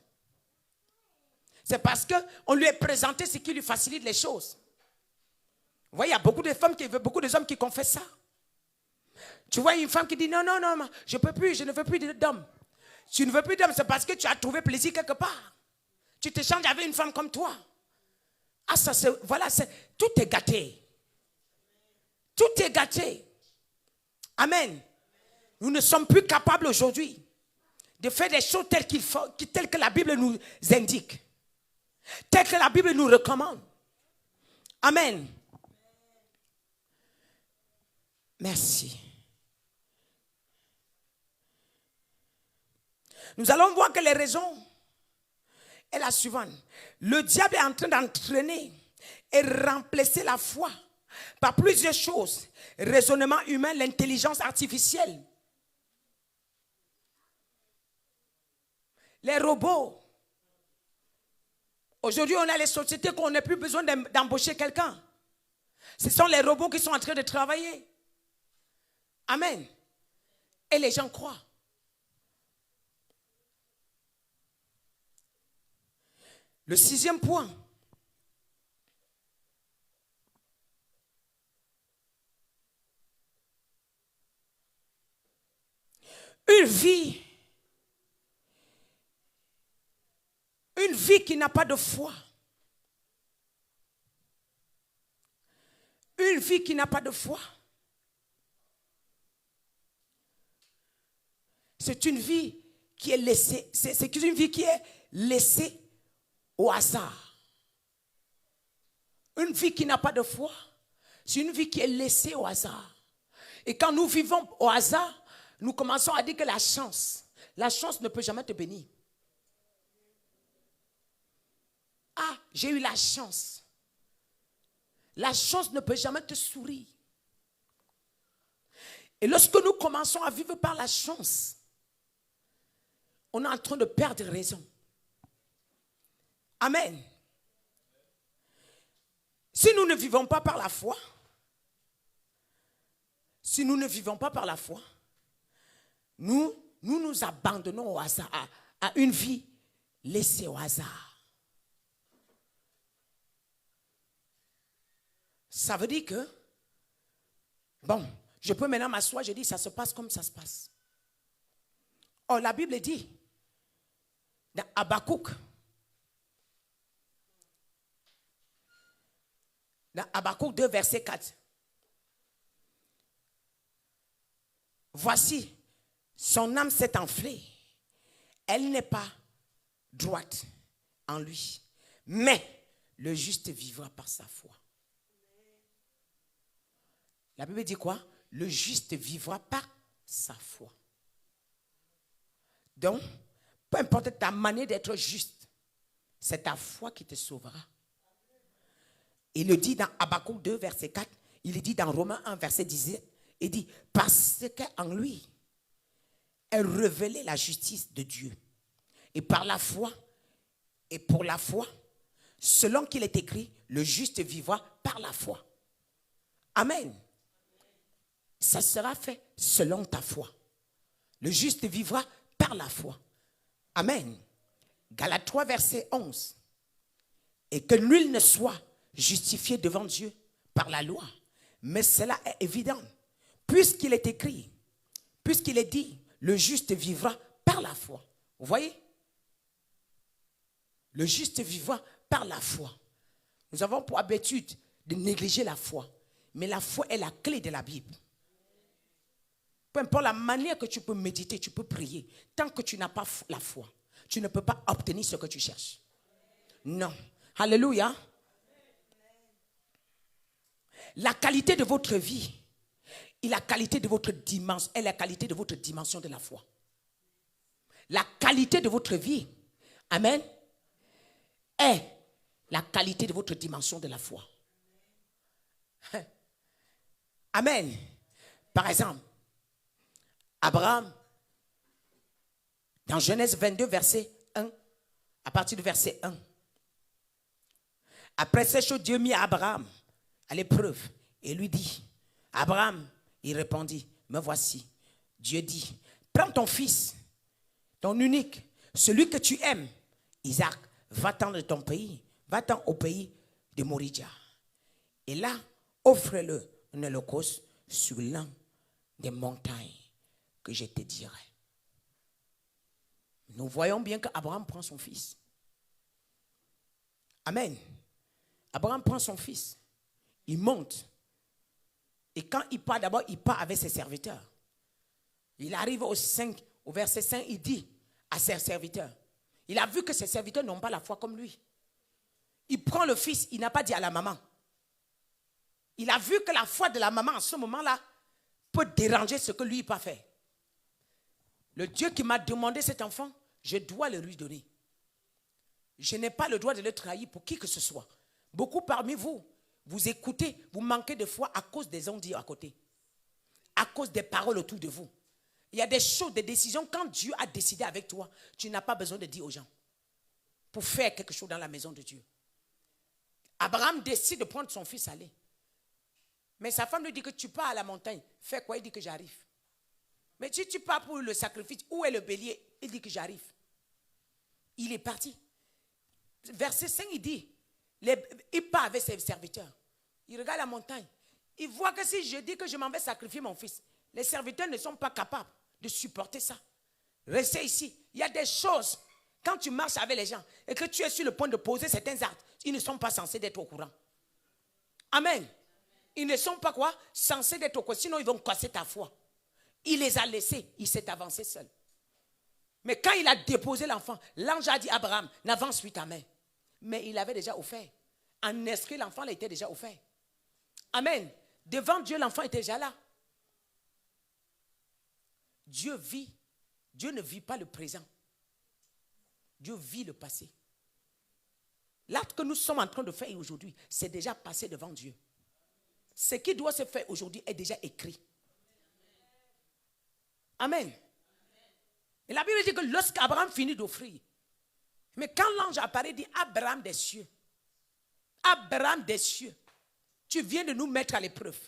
C'est parce qu'on lui a présenté ce qui lui facilite les choses. Vous voyez, il y a beaucoup de femmes, beaucoup d'hommes qui confessent ça. Tu vois une femme qui dit non, je peux plus, je ne veux plus d'homme. Tu ne veux plus d'homme, c'est parce que tu as trouvé plaisir quelque part. Tu te changes avec une femme comme toi. Ah, ça c'est, voilà, tout est gâté. Tout est gâté. Amen. Nous ne sommes plus capables aujourd'hui de faire des choses telles que la Bible nous indique. Telles que la Bible nous recommande. Amen. Merci. Nous allons voir que les raisons est la suivante. Le diable est en train d'entraîner et remplacer la foi par plusieurs choses. Raisonnement humain, l'intelligence artificielle, les robots. Aujourd'hui, on a les sociétés qu'on n'a plus besoin d'embaucher quelqu'un. Ce sont les robots qui sont en train de travailler. Amen. Et les gens croient. Le 6e point. Une vie qui n'a pas de foi. Une vie qui n'a pas de foi. C'est une vie qui est laissée, c'est une vie qui est laissée au hasard. Une vie qui n'a pas de foi, c'est une vie qui est laissée au hasard. Et quand nous vivons au hasard, nous commençons à dire que la chance ne peut jamais te bénir. Ah, j'ai eu la chance. La chance ne peut jamais te sourire. Et lorsque nous commençons à vivre par la chance, on est en train de perdre raison. Amen. Si nous ne vivons pas par la foi, nous nous abandonnons au hasard, à une vie laissée au hasard. Ça veut dire que, bon, je peux maintenant m'asseoir, je dis ça se passe comme ça se passe. Or, la Bible dit, dans Habakkuk 2, verset 4. Voici, son âme s'est enflée. Elle n'est pas droite en lui. Mais le juste vivra par sa foi. La Bible dit quoi? Le juste vivra par sa foi. Donc, peu importe ta manière d'être juste, c'est ta foi qui te sauvera. Il le dit dans Habakkuk 2, verset 4. Il le dit dans Romains 1, verset 17. Il dit, parce qu'en lui est révélée la justice de Dieu. Et par la foi, et pour la foi, selon qu'il est écrit, le juste vivra par la foi. Amen. Ça sera fait selon ta foi. Le juste vivra par la foi. Amen. Galates 3, verset 11. Et que nul ne soit justifié devant Dieu par la loi. Mais cela est évident. Puisqu'il est écrit, puisqu'il est dit, le juste vivra par la foi. Vous voyez? Le juste vivra par la foi. Nous avons pour habitude de négliger la foi. Mais la foi est la clé de la Bible. Peu importe la manière que tu peux méditer, tu peux prier. Tant que tu n'as pas la foi, tu ne peux pas obtenir ce que tu cherches. Non. Alléluia. La qualité de votre vie et la qualité de votre dimension est la qualité de votre dimension de la foi. La qualité de votre vie, amen, est la qualité de votre dimension de la foi. Amen. Par exemple, Abraham, dans Genèse 22, verset 1, à partir du verset 1. Après ces choses, Dieu mit Abraham à l'épreuve et lui dit, Abraham, il répondit, me voici. Dieu dit, prends ton fils, ton unique, celui que tu aimes, Isaac, va-t'en de ton pays, va-t'en au pays de Moria. Et là, offre-le un holocauste sur l'un des montagnes que je te dirai. Nous voyons bien qu'Abraham prend son fils. Amen. Abraham prend son fils. Il monte. Et quand il part, d'abord, il part avec ses serviteurs. Il arrive au verset 5, il dit à ses serviteurs. Il a vu que ses serviteurs n'ont pas la foi comme lui. Il prend le fils, il n'a pas dit à la maman. Il a vu que la foi de la maman, en ce moment-là, peut déranger ce que lui n'a pas fait. Le Dieu qui m'a demandé cet enfant, je dois le lui donner. Je n'ai pas le droit de le trahir pour qui que ce soit. Beaucoup parmi vous, vous écoutez, vous manquez de foi à cause des on-dit à côté. À cause des paroles autour de vous. Il y a des choses, des décisions, quand Dieu a décidé avec toi, tu n'as pas besoin de dire aux gens. pour faire quelque chose dans la maison de Dieu. Abraham décide de prendre son fils aller. Mais sa femme lui dit que tu pars à la montagne. Fais quoi? Il dit que j'arrive. Mais si tu pars pour le sacrifice, où est le bélier? Il dit que j'arrive. Il est parti. Verset 5, il dit, il part avec ses serviteurs. Il regarde la montagne. Il voit que si je dis que je m'en vais sacrifier mon fils, les serviteurs ne sont pas capables de supporter ça. Restez ici. Il y a des choses, quand tu marches avec les gens et que tu es sur le point de poser certains actes, ils ne sont pas censés être au courant. Amen. Ils ne sont pas quoi? Censés être au courant. Sinon, ils vont casser ta foi. Il les a laissés. Il s'est avancé seul. Mais quand il a déposé l'enfant, l'ange a dit à Abraham, n'avance plus ta main. Mais il avait déjà offert. En esprit, l'enfant était déjà offert. Amen. Devant Dieu, l'enfant était déjà là. Dieu vit. Dieu ne vit pas le présent. Dieu vit le passé. L'acte que nous sommes en train de faire aujourd'hui, c'est déjà passé devant Dieu. Ce qui doit se faire aujourd'hui est déjà écrit. Amen. Et la Bible dit que lorsqu'Abraham finit d'offrir, mais quand l'ange apparaît, il dit Abraham des cieux, tu viens de nous mettre à l'épreuve.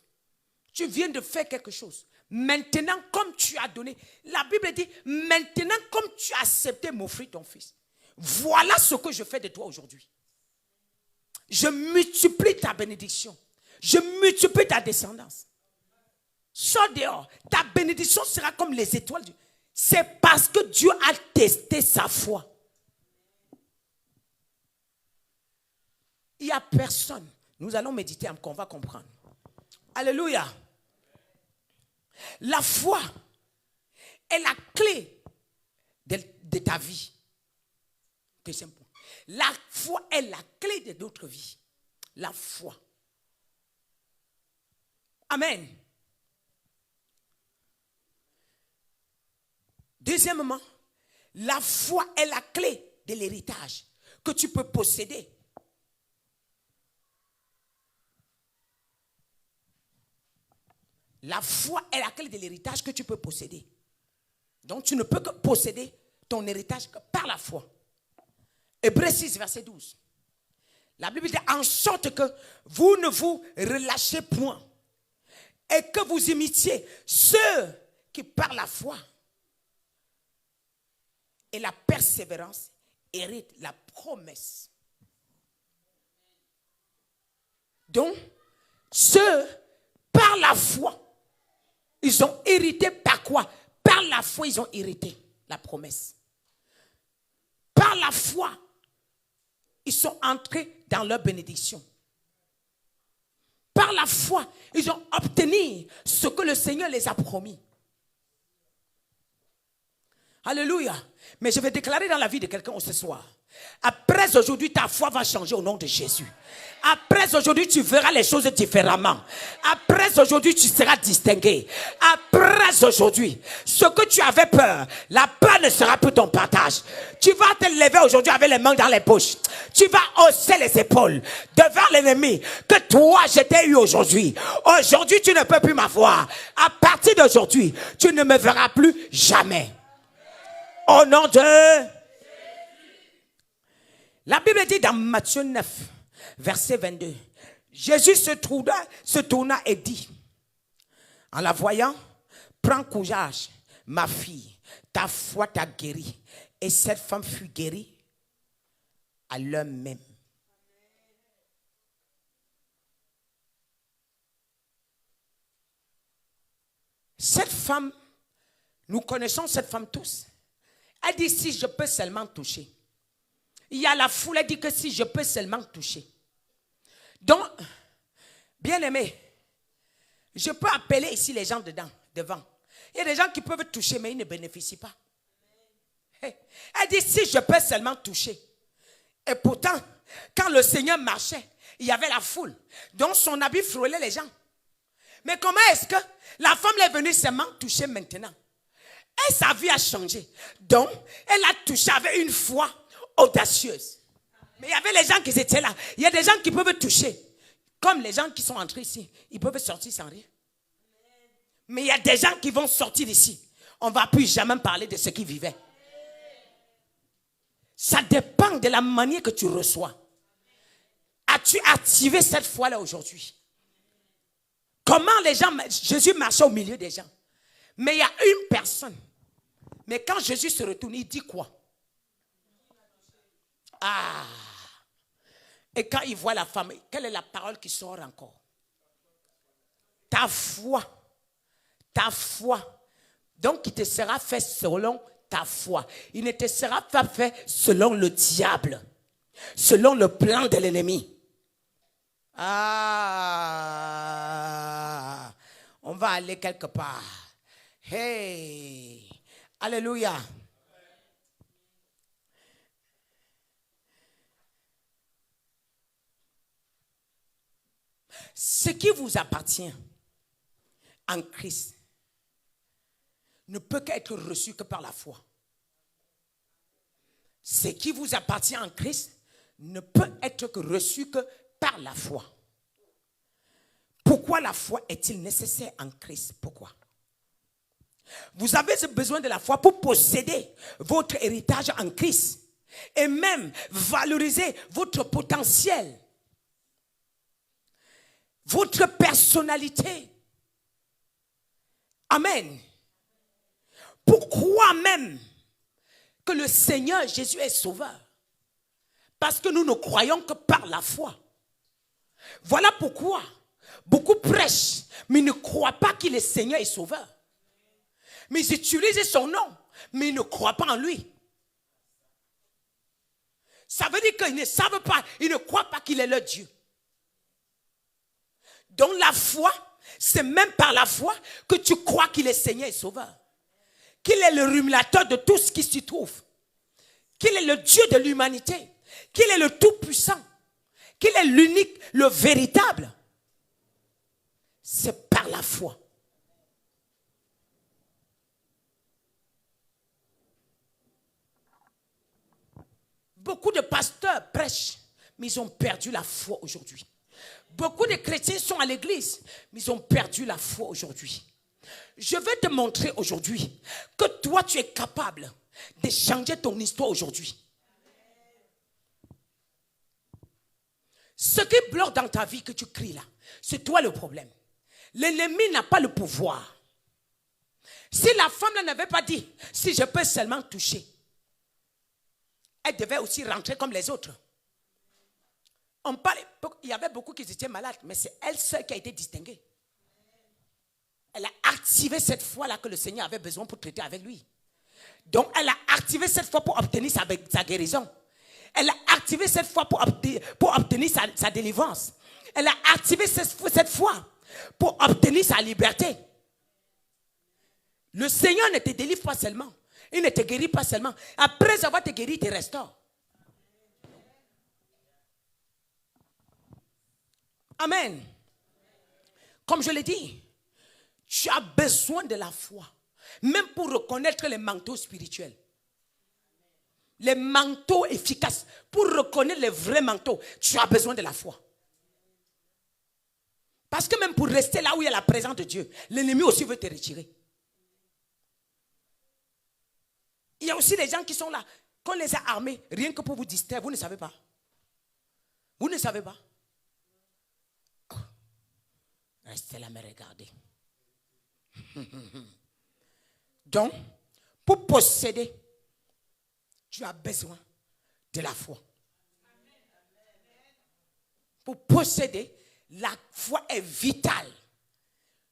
Tu viens de faire quelque chose. Maintenant, comme tu as donné, la Bible dit, maintenant, comme tu as accepté m'offrir ton fils, voilà ce que je fais de toi aujourd'hui. Je multiplie ta bénédiction. Je multiplie ta descendance. Sors dehors. Ta bénédiction sera comme les étoiles. C'est parce que Dieu a testé sa foi. Il n'y a personne. Nous allons méditer encore, on va comprendre. Alléluia. La foi est la clé de ta vie. Deuxième point. La foi est la clé de notre vie. La foi. Amen. Deuxièmement, la foi est la clé de l'héritage que tu peux posséder. La foi est la clé de l'héritage que tu peux posséder. Donc tu ne peux que posséder ton héritage que par la foi. Hébreux 6, verset 12. La Bible dit en sorte que vous ne vous relâchez point et que vous imitiez ceux qui par la foi et la persévérance héritent la promesse. Donc, ceux par la foi, ils ont hérité par quoi? Par la foi, ils ont hérité la promesse. Par la foi, ils sont entrés dans leur bénédiction. Par la foi, ils ont obtenu ce que le Seigneur les a promis. Alléluia. Mais je vais déclarer dans la vie de quelqu'un ce soir. Après aujourd'hui, ta foi va changer au nom de Jésus. Après aujourd'hui, tu verras les choses différemment. Après aujourd'hui, tu seras distingué. Après aujourd'hui, ce que tu avais peur, la peur ne sera plus ton partage. Tu vas te lever aujourd'hui avec les mains dans les poches. Tu vas hausser les épaules devant l'ennemi que toi, je t'ai eu aujourd'hui. Aujourd'hui, tu ne peux plus m'avoir. À partir d'aujourd'hui, tu ne me verras plus jamais. Au nom de... La Bible dit dans Matthieu 9, verset 22, Jésus se tourna et dit, en la voyant, prends courage, ma fille, ta foi t'a guérie. Et cette femme fut guérie à l'heure même. Cette femme, nous connaissons cette femme tous. Elle dit, si je peux seulement toucher. Il y a la foule, elle dit que si je peux seulement toucher. Donc, bien aimé, je peux appeler ici les gens devant. Il y a des gens qui peuvent toucher, mais ils ne bénéficient pas. Elle dit, si je peux seulement toucher. Et pourtant, quand le Seigneur marchait, il y avait la foule. Donc, son habit frôlait les gens. Mais comment est-ce que la femme est venue seulement toucher maintenant? Et sa vie a changé. Donc, elle a touché avec une foi audacieuse. Mais il y avait les gens qui étaient là. Il y a des gens qui peuvent toucher. Comme les gens qui sont entrés ici. Ils peuvent sortir sans rien. Mais il y a des gens qui vont sortir d'ici. On ne va plus jamais parler de ce qu'ils vivaient. Ça dépend de la manière que tu reçois. As-tu activé cette foi-là aujourd'hui? Comment les gens... Jésus marchait au milieu des gens. Mais il y a une personne. Mais quand Jésus se retourne, il dit quoi? Ah! Et quand il voit la femme, quelle est la parole qui sort encore? Ta foi. Ta foi. Donc, il te sera fait selon ta foi. Il ne te sera pas fait selon le diable. Selon le plan de l'ennemi. Ah, on va aller quelque part. Hey, alléluia. Ce qui vous appartient en Christ ne peut qu'être reçu que par la foi. Ce qui vous appartient en Christ ne peut être que reçu que par la foi. Pourquoi la foi est-il nécessaire en Christ? Pourquoi? Vous avez besoin de la foi pour posséder votre héritage en Christ et même valoriser votre potentiel, votre personnalité. Amen. Pourquoi même que le Seigneur Jésus est sauveur? Parce que nous ne croyons que par la foi. Voilà pourquoi beaucoup prêchent, mais ne croient pas qu'il est Seigneur et sauveur. Mais ils utilisent son nom, mais ils ne croient pas en lui. Ça veut dire qu'ils ne savent pas, ils ne croient pas qu'il est leur Dieu. Donc la foi, c'est même par la foi que tu crois qu'il est Seigneur et sauveur. Qu'il est le régulateur de tout ce qui s'y trouve. Qu'il est le Dieu de l'humanité. Qu'il est le tout-puissant. Qu'il est l'unique, le véritable. C'est par la foi. Beaucoup de pasteurs prêchent, mais ils ont perdu la foi aujourd'hui. Beaucoup de chrétiens sont à l'église, mais ils ont perdu la foi aujourd'hui. Je vais te montrer aujourd'hui que toi, tu es capable de changer ton histoire aujourd'hui. Ce qui bloque dans ta vie que tu cries là, c'est toi le problème. L'ennemi n'a pas le pouvoir. Si la femme n'avait pas dit, si je peux seulement toucher, elle devait aussi rentrer comme les autres. On parlait, il y avait beaucoup qui étaient malades, mais c'est elle seule qui a été distinguée. Elle a activé cette foi-là que le Seigneur avait besoin pour traiter avec lui. Donc, elle a activé cette foi pour obtenir sa guérison. Elle a activé cette foi pour obtenir sa délivrance. Elle a activé cette foi pour obtenir sa liberté. Le Seigneur ne te délivre pas seulement. Il ne te guérit pas seulement. Après avoir te guéri, il te restaure. Amen. Comme je l'ai dit, tu as besoin de la foi. Même pour reconnaître les manteaux spirituels. Les manteaux efficaces. Pour reconnaître les vrais manteaux, tu as besoin de la foi. Parce que même pour rester là où il y a la présence de Dieu, l'ennemi aussi veut te retirer. Il y a aussi des gens qui sont là, qu'on les a armés, rien que pour vous distraire, vous ne savez pas. Vous ne savez pas. Oh. Restez là, me regarder. Donc, pour posséder, tu as besoin de la foi. Pour posséder, la foi est vitale.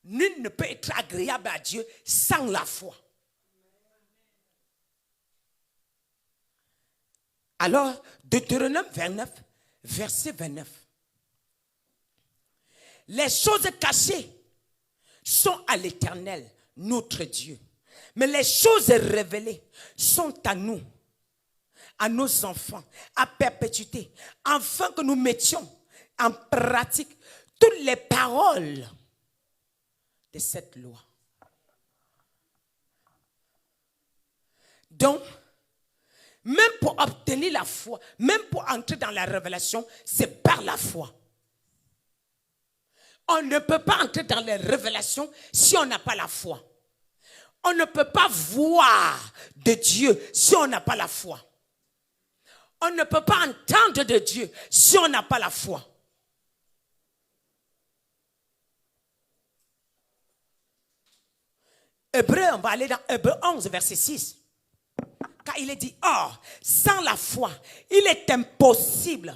Nul ne peut être agréable à Dieu sans la foi. Alors, Deutéronome 29, verset 29. Les choses cachées sont à l'Éternel, notre Dieu. Mais les choses révélées sont à nous, à nos enfants, à perpétuité, afin que nous mettions en pratique toutes les paroles de cette loi. Donc, même pour obtenir la foi, même pour entrer dans la révélation, c'est par la foi. On ne peut pas entrer dans les révélations si on n'a pas la foi. On ne peut pas voir de Dieu si on n'a pas la foi. On ne peut pas entendre de Dieu si on n'a pas la foi. Hébreu, on va aller dans Hébreu 11, verset 6. Car il est dit, or, sans la foi, il est impossible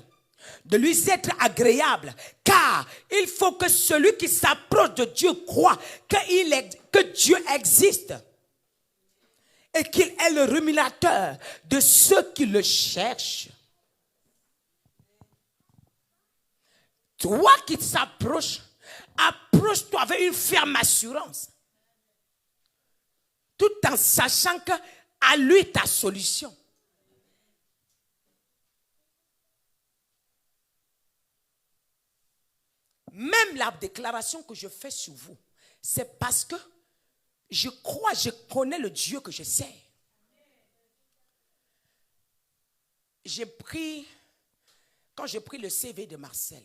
de lui être agréable. Car il faut que celui qui s'approche de Dieu croit que Dieu existe. Et qu'il est le rémunérateur de ceux qui le cherchent. Toi qui t'approches, approche-toi avec une ferme assurance. Tout en sachant que à lui ta solution. Même la déclaration que je fais sur vous, c'est parce que je crois, je connais le Dieu que je sers. Quand j'ai pris le CV de Marcel,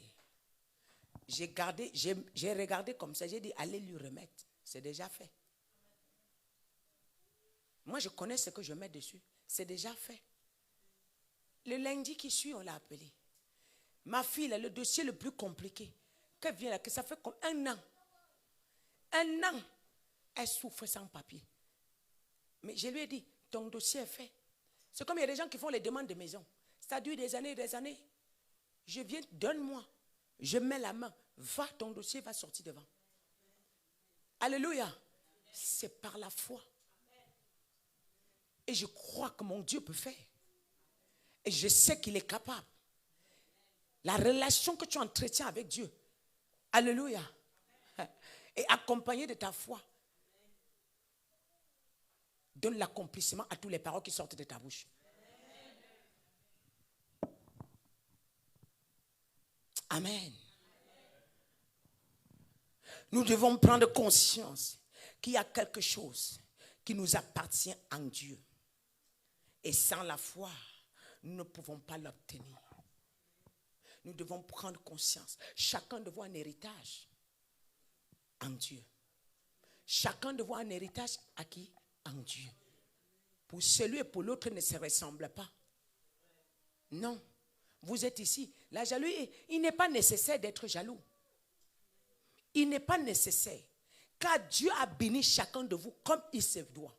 j'ai regardé comme ça, j'ai dit, allez lui remettre. C'est déjà fait. Moi, je connais ce que je mets dessus. C'est déjà fait. Le lundi qui suit, on l'a appelé. Ma fille, le dossier le plus compliqué, qu'elle vient là, que ça fait comme un an. Un an, elle souffre sans papier. Mais je lui ai dit, ton dossier est fait. C'est comme il y a des gens qui font les demandes de maison. Ça dure des années et des années. Je viens, donne-moi. Je mets la main. Va, ton dossier va sortir devant. Alléluia. C'est par la foi. Et je crois que mon Dieu peut faire. Et je sais qu'il est capable. La relation que tu entretiens avec Dieu. Alléluia. Et accompagné de ta foi. Donne l'accomplissement à toutes les paroles qui sortent de ta bouche. Amen. Nous devons prendre conscience qu'il y a quelque chose qui nous appartient en Dieu. Et sans la foi, nous ne pouvons pas l'obtenir. Nous devons prendre conscience. Chacun de vous a un héritage en Dieu. Chacun de vous a un héritage à qui? En Dieu. Pour celui et pour l'autre ne se ressemble pas. Non. Vous êtes ici. La jalousie, il n'est pas nécessaire d'être jaloux. Il n'est pas nécessaire. Car Dieu a béni chacun de vous comme il se doit.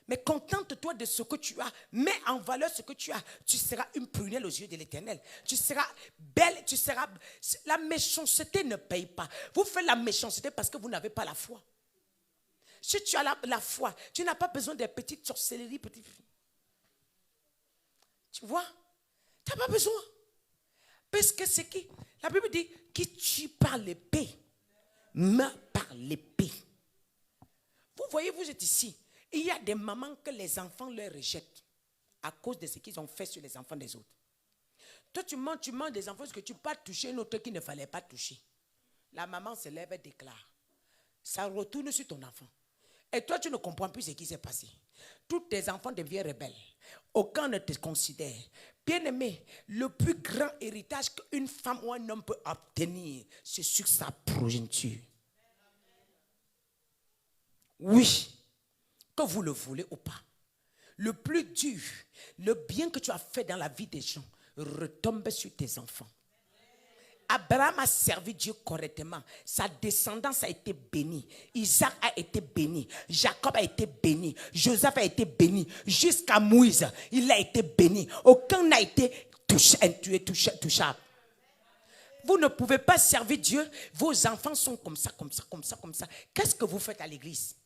Mais contente-toi de ce que tu as. Mets en valeur ce que tu as. Tu seras une prunelle aux yeux de l'Éternel. Tu seras belle. La méchanceté ne paye pas. Vous faites la méchanceté parce que vous n'avez pas la foi. Si tu as la foi, tu n'as pas besoin des petites sorcelleries. Tu vois? Tu n'as pas besoin. Parce que c'est qui? La Bible dit, qui tue par l'épée, meurt par l'épée. Vous voyez, vous êtes ici. Il y a des mamans que les enfants leur rejettent à cause de ce qu'ils ont fait sur les enfants des autres. Toi, tu mens des enfants parce que tu ne peux pas toucher une autre qu'il ne fallait pas toucher. La maman se lève et déclare. Ça retourne sur ton enfant. Et toi, tu ne comprends plus ce qui s'est passé. Tous tes enfants deviennent rebelles. Aucun ne te considère. Bien-aimé, le plus grand héritage qu'une femme ou un homme peut obtenir, c'est sur sa progéniture. Oui. Que vous le voulez ou pas. Le plus dur, le bien que tu as fait dans la vie des gens, retombe sur tes enfants. Abraham a servi Dieu correctement. Sa descendance a été bénie. Isaac a été béni. Jacob a été béni. Joseph a été béni. Jusqu'à Moïse, il a été béni. Aucun n'a été touchable. Vous ne pouvez pas servir Dieu. Vos enfants sont comme ça, comme ça, comme ça, comme ça. Qu'est-ce que vous faites à l'église?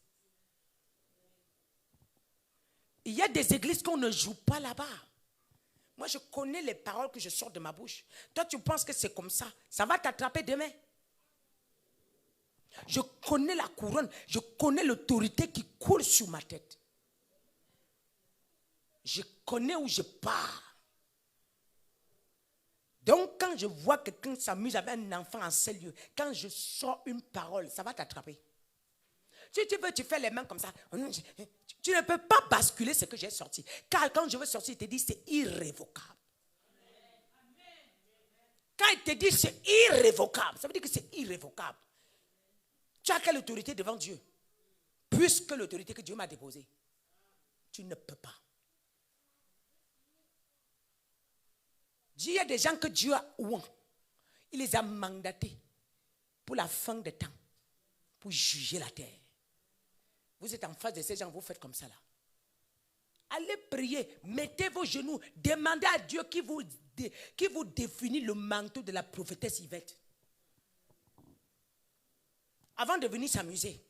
Il y a des églises qu'on ne joue pas là-bas. Moi, je connais les paroles que je sors de ma bouche. Toi, tu penses que c'est comme ça. Ça va t'attraper demain. Je connais la couronne. Je connais l'autorité qui coule sur ma tête. Je connais où je pars. Donc, quand je vois quelqu'un s'amuse avec un enfant en ce lieu, quand je sors une parole, ça va t'attraper. Si tu veux, tu fais les mains comme ça. Tu ne peux pas basculer ce que j'ai sorti. Car quand je veux sortir, il te dit c'est irrévocable. Quand il te dit c'est irrévocable, ça veut dire que c'est irrévocable. Tu as quelle autorité devant Dieu? Puisque l'autorité que Dieu m'a déposée. Tu ne peux pas. Il y a des gens que Dieu a ouant. Il les a mandatés pour la fin des temps, pour juger la terre. Vous êtes en face de ces gens, vous faites comme ça là. Allez prier, mettez vos genoux, demandez à Dieu qui vous définit le manteau de la prophétesse Yvette. Avant de venir s'amuser,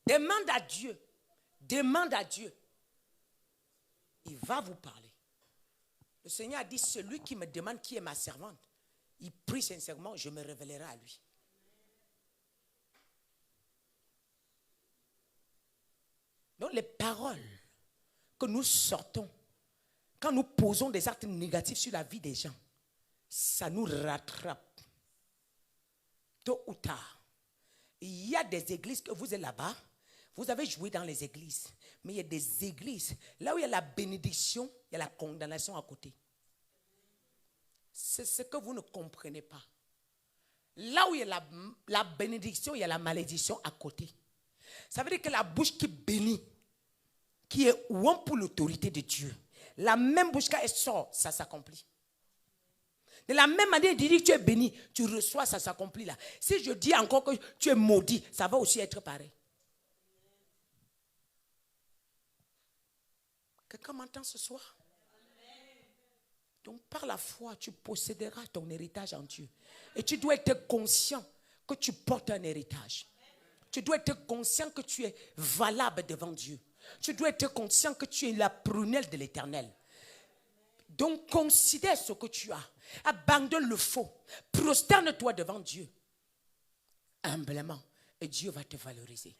demande à Dieu, il va vous parler. Le Seigneur a dit, celui qui me demande qui est ma servante, il prie sincèrement, je me révélerai à lui. Donc les paroles que nous sortons, quand nous posons des actes négatifs sur la vie des gens, ça nous rattrape. Tôt ou tard. Il y a des églises que vous êtes là-bas, vous avez joué dans les églises, mais il y a des églises, là où il y a la bénédiction, il y a la condamnation à côté. C'est ce que vous ne comprenez pas. Là où il y a la bénédiction, il y a la malédiction à côté. Ça veut dire que la bouche qui bénit, qui est ouant pour l'autorité de Dieu, la même bouche quand elle sort, ça s'accomplit. De la même manière, il dit que tu es béni, tu reçois, ça s'accomplit là. Si je dis encore que tu es maudit, ça va aussi être pareil. Quelqu'un m'entend ce soir? Donc par la foi, tu posséderas ton héritage en Dieu. Et tu dois être conscient que tu portes un héritage. Tu dois être conscient que tu es valable devant Dieu. Tu dois être conscient que tu es la prunelle de l'Éternel. Donc considère ce que tu as. Abandonne le faux. Prosterne-toi devant Dieu. Humblement. Et Dieu va te valoriser.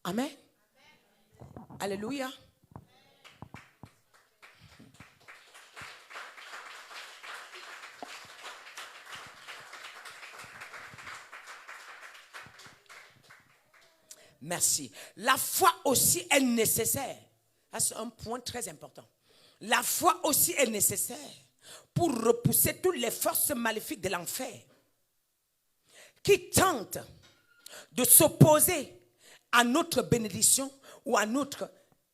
Amen. Alléluia. Merci. La foi aussi est nécessaire. C'est un point très important. La foi aussi est nécessaire pour repousser toutes les forces maléfiques de l'enfer qui tentent de s'opposer à notre bénédiction ou à notre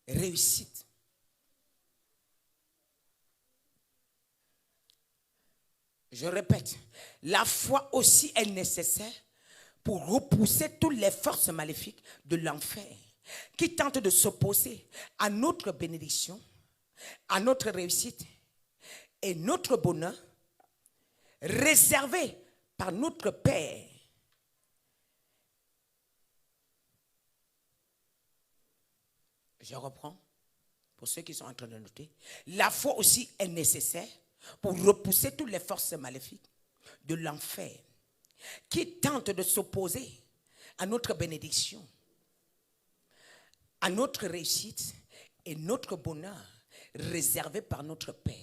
réussite. Je répète, la foi aussi est nécessaire pour repousser toutes les forces maléfiques de l'enfer qui tentent de s'opposer à notre bénédiction, à notre réussite et notre bonheur réservé par notre Père. Je reprends pour ceux qui sont en train de noter. La foi aussi est nécessaire pour repousser toutes les forces maléfiques de l'enfer qui tentent de s'opposer à notre bénédiction, à notre réussite et notre bonheur réservé par notre Père.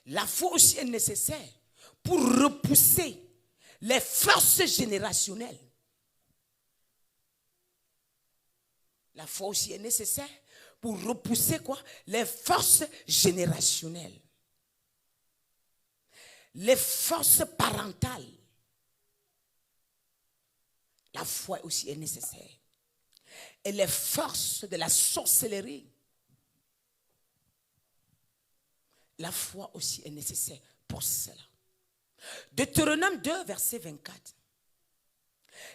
La foi aussi est nécessaire pour repousser les forces générationnelles. La foi aussi est nécessaire pour repousser quoi? Les forces générationnelles. Les forces parentales. La foi aussi est nécessaire. Et les forces de la sorcellerie. La foi aussi est nécessaire pour cela. Deutéronome 2, verset 24.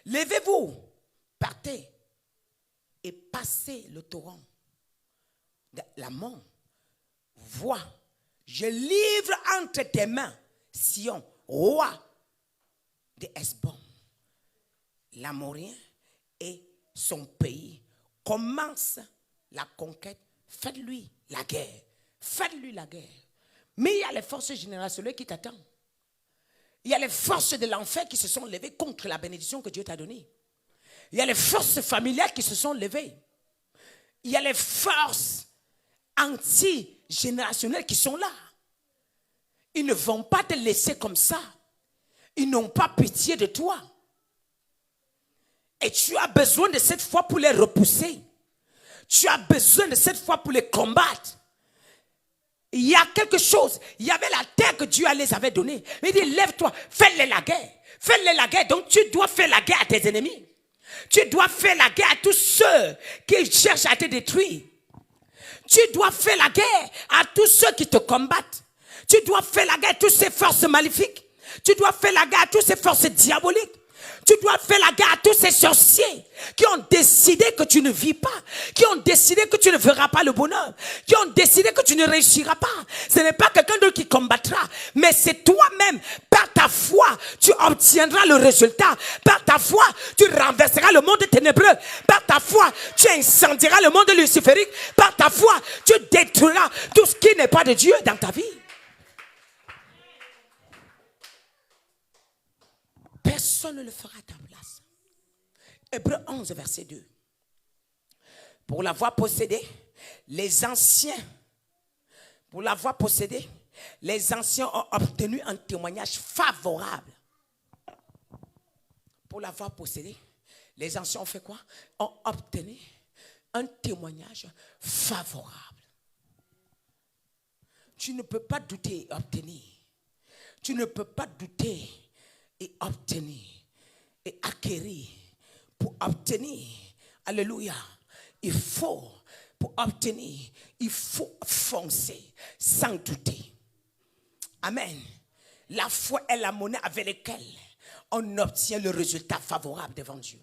Levez-vous, partez et passez le torrent de l'Amon. Vois, je livre entre tes mains Sion, roi de Hesbon, l'Amorien et son pays. Commence la conquête, faites-lui la guerre. Faites-lui la guerre. Mais il y a les forces générationnelles qui t'attendent. Il y a les forces de l'enfer qui se sont levées contre la bénédiction que Dieu t'a donnée. Il y a les forces familiales qui se sont levées. Il y a les forces anti-générationnelles qui sont là. Ils ne vont pas te laisser comme ça. Ils n'ont pas pitié de toi. Et tu as besoin de cette foi pour les repousser. Tu as besoin de cette foi pour les combattre. Il y a quelque chose. Il y avait la terre que Dieu les avait donnée. Il dit, lève-toi, fais-les la guerre. Fais-les la guerre. Donc tu dois faire la guerre à tes ennemis. Tu dois faire la guerre à tous ceux qui cherchent à te détruire. Tu dois faire la guerre à tous ceux qui te combattent. Tu dois faire la guerre à toutes ces forces maléfiques. Tu dois faire la guerre à toutes ces forces diaboliques. Tu dois faire la guerre à tous ces sorciers qui ont décidé que tu ne vis pas, qui ont décidé que tu ne verras pas le bonheur, qui ont décidé que tu ne réussiras pas. Ce n'est pas quelqu'un d'autre qui combattra, mais c'est toi-même. Par ta foi, tu obtiendras le résultat. Par ta foi, tu renverseras le monde ténébreux. Par ta foi, tu incendieras le monde luciférique. Par ta foi, tu détruiras tout ce qui n'est pas de Dieu dans ta vie. Personne ne le fera à ta place. Hébreux 11, verset 2. Pour l'avoir possédé, les anciens ont obtenu un témoignage favorable. Pour l'avoir possédé, les anciens ont fait quoi? Ont obtenu un témoignage favorable. Tu ne peux pas douter et obtenir. Tu ne peux pas douter et obtenir et acquérir. Pour obtenir, alléluia, pour obtenir, il faut foncer sans douter. Amen. La foi est la monnaie avec laquelle on obtient le résultat favorable devant Dieu.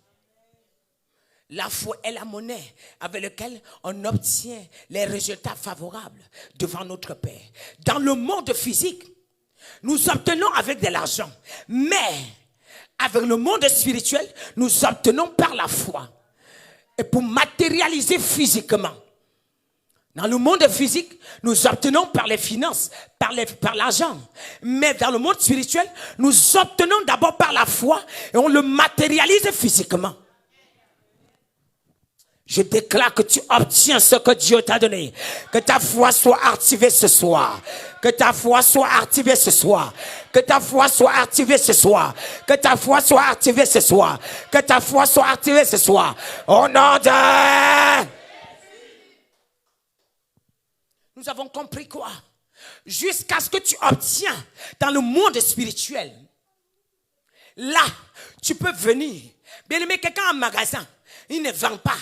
La foi est la monnaie avec laquelle on obtient les résultats favorables devant notre Père. Dans le monde physique, nous obtenons avec de l'argent, mais avec le monde spirituel, nous obtenons par la foi. Et pour matérialiser physiquement, dans le monde physique, nous obtenons par les finances, par l'argent. Mais dans le monde spirituel, nous obtenons d'abord par la foi et on le matérialise physiquement. Je déclare que tu obtiens ce que Dieu t'a donné. Que ta foi soit activée ce soir. Que ta foi soit activée ce soir. Que ta foi soit activée ce soir. Que ta foi soit activée ce soir. Que ta foi soit activée ce soir. Au nom de... Nous avons compris quoi? Jusqu'à ce que tu obtiens dans le monde spirituel. Là, tu peux venir. Bien aimé, quelqu'un en magasin, il ne vend pas.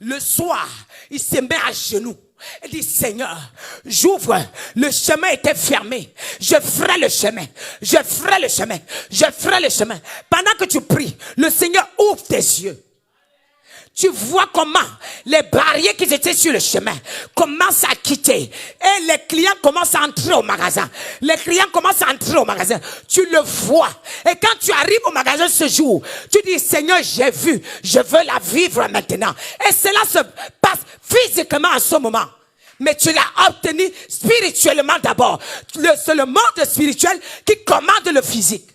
Le soir, il se met à genoux. Il dit, Seigneur, j'ouvre. Le chemin était fermé. Je ferai le chemin. Je ferai le chemin. Je ferai le chemin. Pendant que tu pries, le Seigneur ouvre tes yeux. Tu vois comment les barrières qui étaient sur le chemin commencent à quitter. Et les clients commencent à entrer au magasin. Les clients commencent à entrer au magasin. Tu le vois. Et quand tu arrives au magasin ce jour, tu dis, Seigneur, j'ai vu. Je veux la vivre maintenant. Et cela se passe physiquement en ce moment. Mais tu l'as obtenu spirituellement d'abord. C'est le monde spirituel qui commande le physique.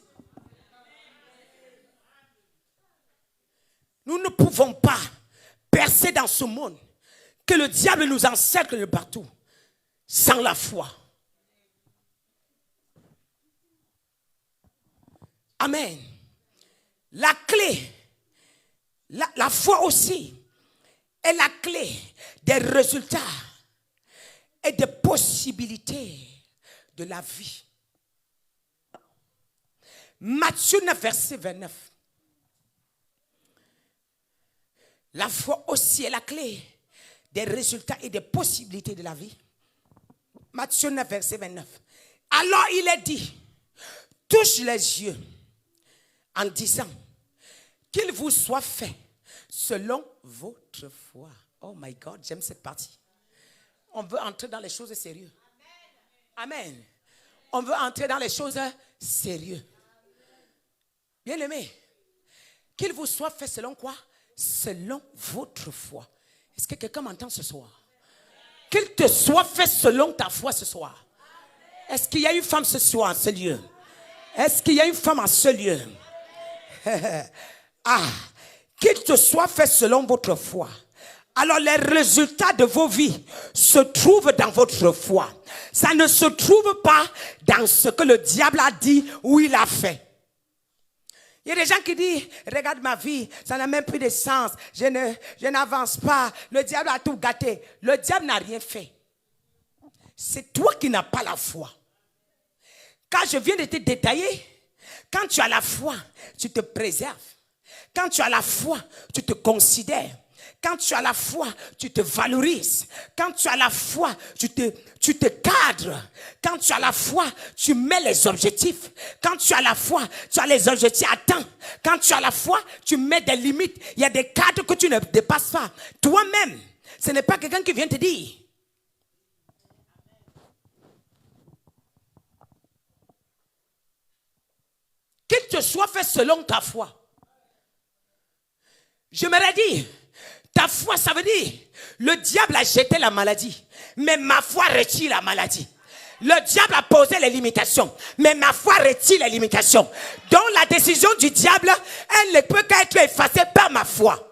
Nous ne pouvons pas percer dans ce monde que le diable nous encercle de partout sans la foi. Amen. La clé, la foi aussi, est la clé des résultats et des possibilités de la vie. Matthieu 9, verset 29. La foi aussi est la clé des résultats et des possibilités de la vie. Matthieu 9, verset 29. Alors il est dit, touche les yeux en disant qu'il vous soit fait selon votre foi. Oh my God, j'aime cette partie. On veut entrer dans les choses sérieuses. Amen. On veut entrer dans les choses sérieuses. Bien aimé, qu'il vous soit fait selon quoi? Selon votre foi. Est-ce que quelqu'un m'entend ce soir? Qu'il te soit fait selon ta foi ce soir. Est-ce qu'il y a une femme ce soir en ce lieu? Est-ce qu'il y a une femme en ce lieu? Qu'il te soit fait selon votre foi. Alors les résultats de vos vies se trouvent dans votre foi. Ça ne se trouve pas dans ce que le diable a dit ou il a fait. Il y a des gens qui disent, regarde ma vie, ça n'a même plus de sens, je n'avance pas, le diable a tout gâté. Le diable n'a rien fait. C'est toi qui n'as pas la foi. Quand je viens de te détailler, quand tu as la foi, tu te préserves. Quand tu as la foi, tu te considères. Quand tu as la foi, tu te valorises. Quand tu as la foi, tu te cadres. Quand tu as la foi, tu mets les objectifs. Quand tu as la foi, tu as les objectifs atteints. Quand tu as la foi, tu mets des limites. Il y a des cadres que tu ne dépasses pas. Toi-même, ce n'est pas quelqu'un qui vient te dire. Qu'il te soit fait selon ta foi. Je m'aurais dit, ta foi, ça veut dire, le diable a jeté la maladie, mais ma foi retire la maladie. Le diable a posé les limitations, mais ma foi retire les limitations. Donc la décision du diable, elle ne peut qu'être effacée par ma foi.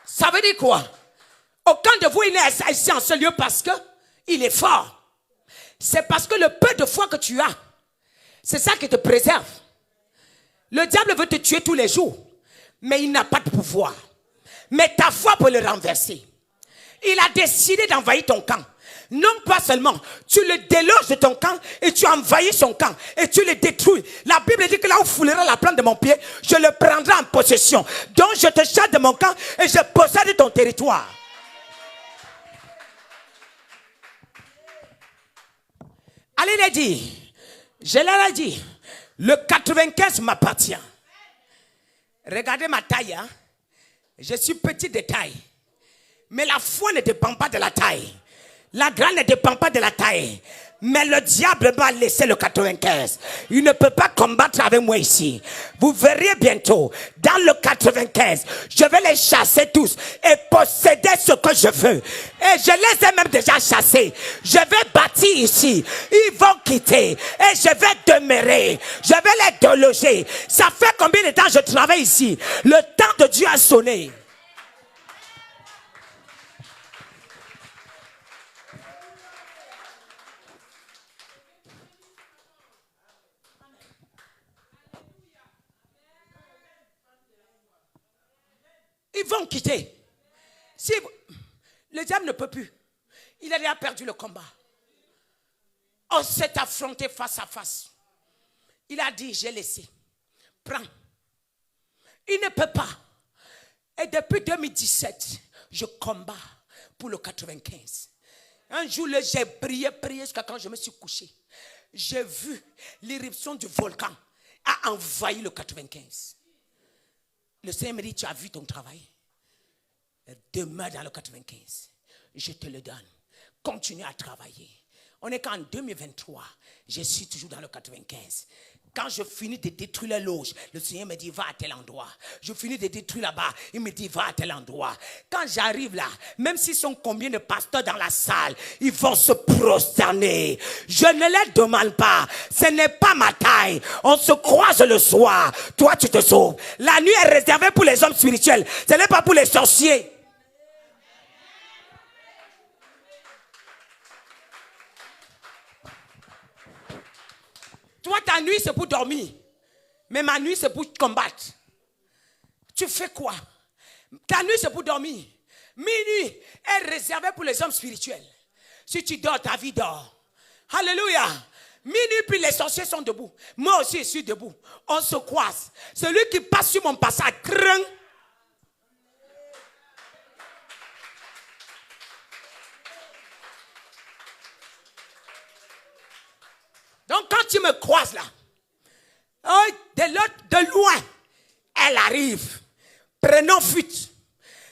Ça veut dire quoi? Aucun de vous il est ici en ce lieu parce qu'il est fort. C'est parce que le peu de foi que tu as, c'est ça qui te préserve. Le diable veut te tuer tous les jours, mais il n'a pas de pouvoir. Mais ta foi peut le renverser. Il a décidé d'envahir ton camp. Non pas seulement, tu le déloges de ton camp et tu envahis son camp et tu le détruis. La Bible dit que là où foulera la plante de mon pied, je le prendrai en possession. Donc je te chasse de mon camp et je possède ton territoire. Allez les dire, je leur ai dit, le 95 m'appartient. Regardez ma taille, hein? Je suis petit de taille. Mais la foi ne dépend pas de la taille. La grâce ne dépend pas de la taille. Mais le diable m'a laissé le 95. Il ne peut pas combattre avec moi ici. Vous verrez bientôt, dans le 95, je vais les chasser tous et posséder ce que je veux. Et je les ai même déjà chassés. Je vais bâtir ici. Ils vont quitter. Et je vais demeurer. Je vais les déloger. Ça fait combien de temps je travaille ici? Le temps de Dieu a sonné. Ils vont quitter. Si le diable ne peut plus. Il a déjà perdu le combat. On s'est affronté face à face. Il a dit, j'ai laissé. Prends. Il ne peut pas. Et depuis 2017, je combats pour le 95. Un jour, j'ai prié jusqu'à quand je me suis couché. J'ai vu l'éruption du volcan a envahi le 95. Le Seigneur me dit, tu as vu ton travail. Demeure dans le 95. Je te le donne. Continue à travailler. On est qu'en 2023. Je suis toujours dans le 95. Quand je finis de détruire la loge, le Seigneur me dit, va à tel endroit. Je finis de détruire là-bas, il me dit, va à tel endroit. Quand j'arrive là, même s'ils sont combien de pasteurs dans la salle, ils vont se prosterner. Je ne les demande pas. Ce n'est pas ma taille. On se croise le soir. Toi, tu te sauves. La nuit est réservée pour les hommes spirituels. Ce n'est pas pour les sorciers. Toi, ta nuit, c'est pour dormir. Mais ma nuit, c'est pour combattre. Tu fais quoi? Ta nuit, c'est pour dormir. Minuit est réservé pour les hommes spirituels. Si tu dors, ta vie dort. Alléluia. Minuit, puis les sorciers sont debout. Moi aussi, je suis debout. On se croise. Celui qui passe sur mon passage, craint. Donc quand tu me croises là, de loin, elle arrive. Prenons fuite.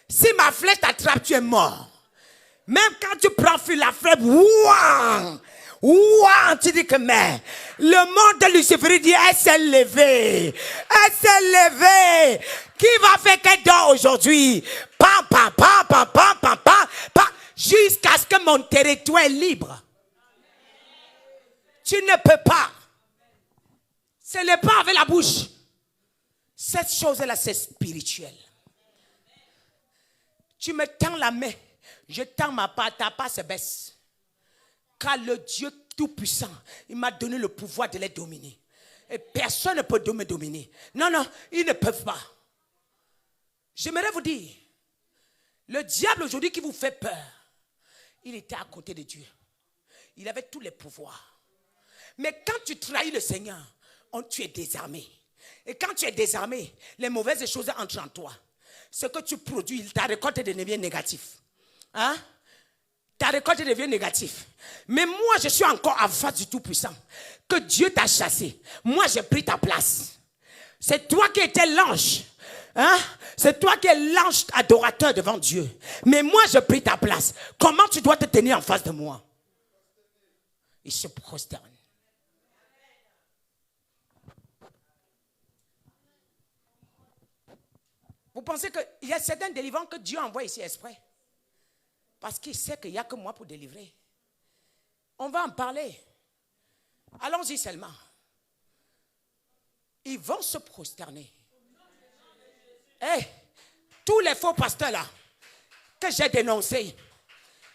Si ma flèche t'attrape, tu es mort. Même quand tu prends fuite, la flèche, tu dis que mais le monde de Lucifer dit, elle s'est levée. Elle s'est levée. Qui va faire qu'elle dort aujourd'hui? Jusqu'à ce que mon territoire est libre. Tu ne peux pas. Ce n'est pas avec la bouche. Cette chose-là, c'est spirituel. Tu me tends la main. Je tends ma part. Ta part se baisse. Car le Dieu Tout-Puissant, il m'a donné le pouvoir de les dominer. Et personne ne peut me dominer. Non, ils ne peuvent pas. J'aimerais vous dire, le diable aujourd'hui qui vous fait peur, il était à côté de Dieu. Il avait tous les pouvoirs. Mais quand tu trahis le Seigneur, tu es désarmé. Et quand tu es désarmé, les mauvaises choses entrent en toi. Ce que tu produis, ta récolte devient négative. Hein? Ta récolte devient négative. Mais moi, je suis encore en face du Tout-Puissant. Que Dieu t'a chassé. Moi, j'ai pris ta place. C'est toi qui étais l'ange. Hein? C'est toi qui es l'ange adorateur devant Dieu. Mais moi, j'ai pris ta place. Comment tu dois te tenir en face de moi? Il se prosterne. Vous pensez qu'il y a certains délivrants que Dieu envoie ici exprès? Parce qu'il sait qu'il n'y a que moi pour délivrer. On va en parler. Allons-y seulement. Ils vont se prosterner. Hey, tous les faux pasteurs là, que j'ai dénoncés,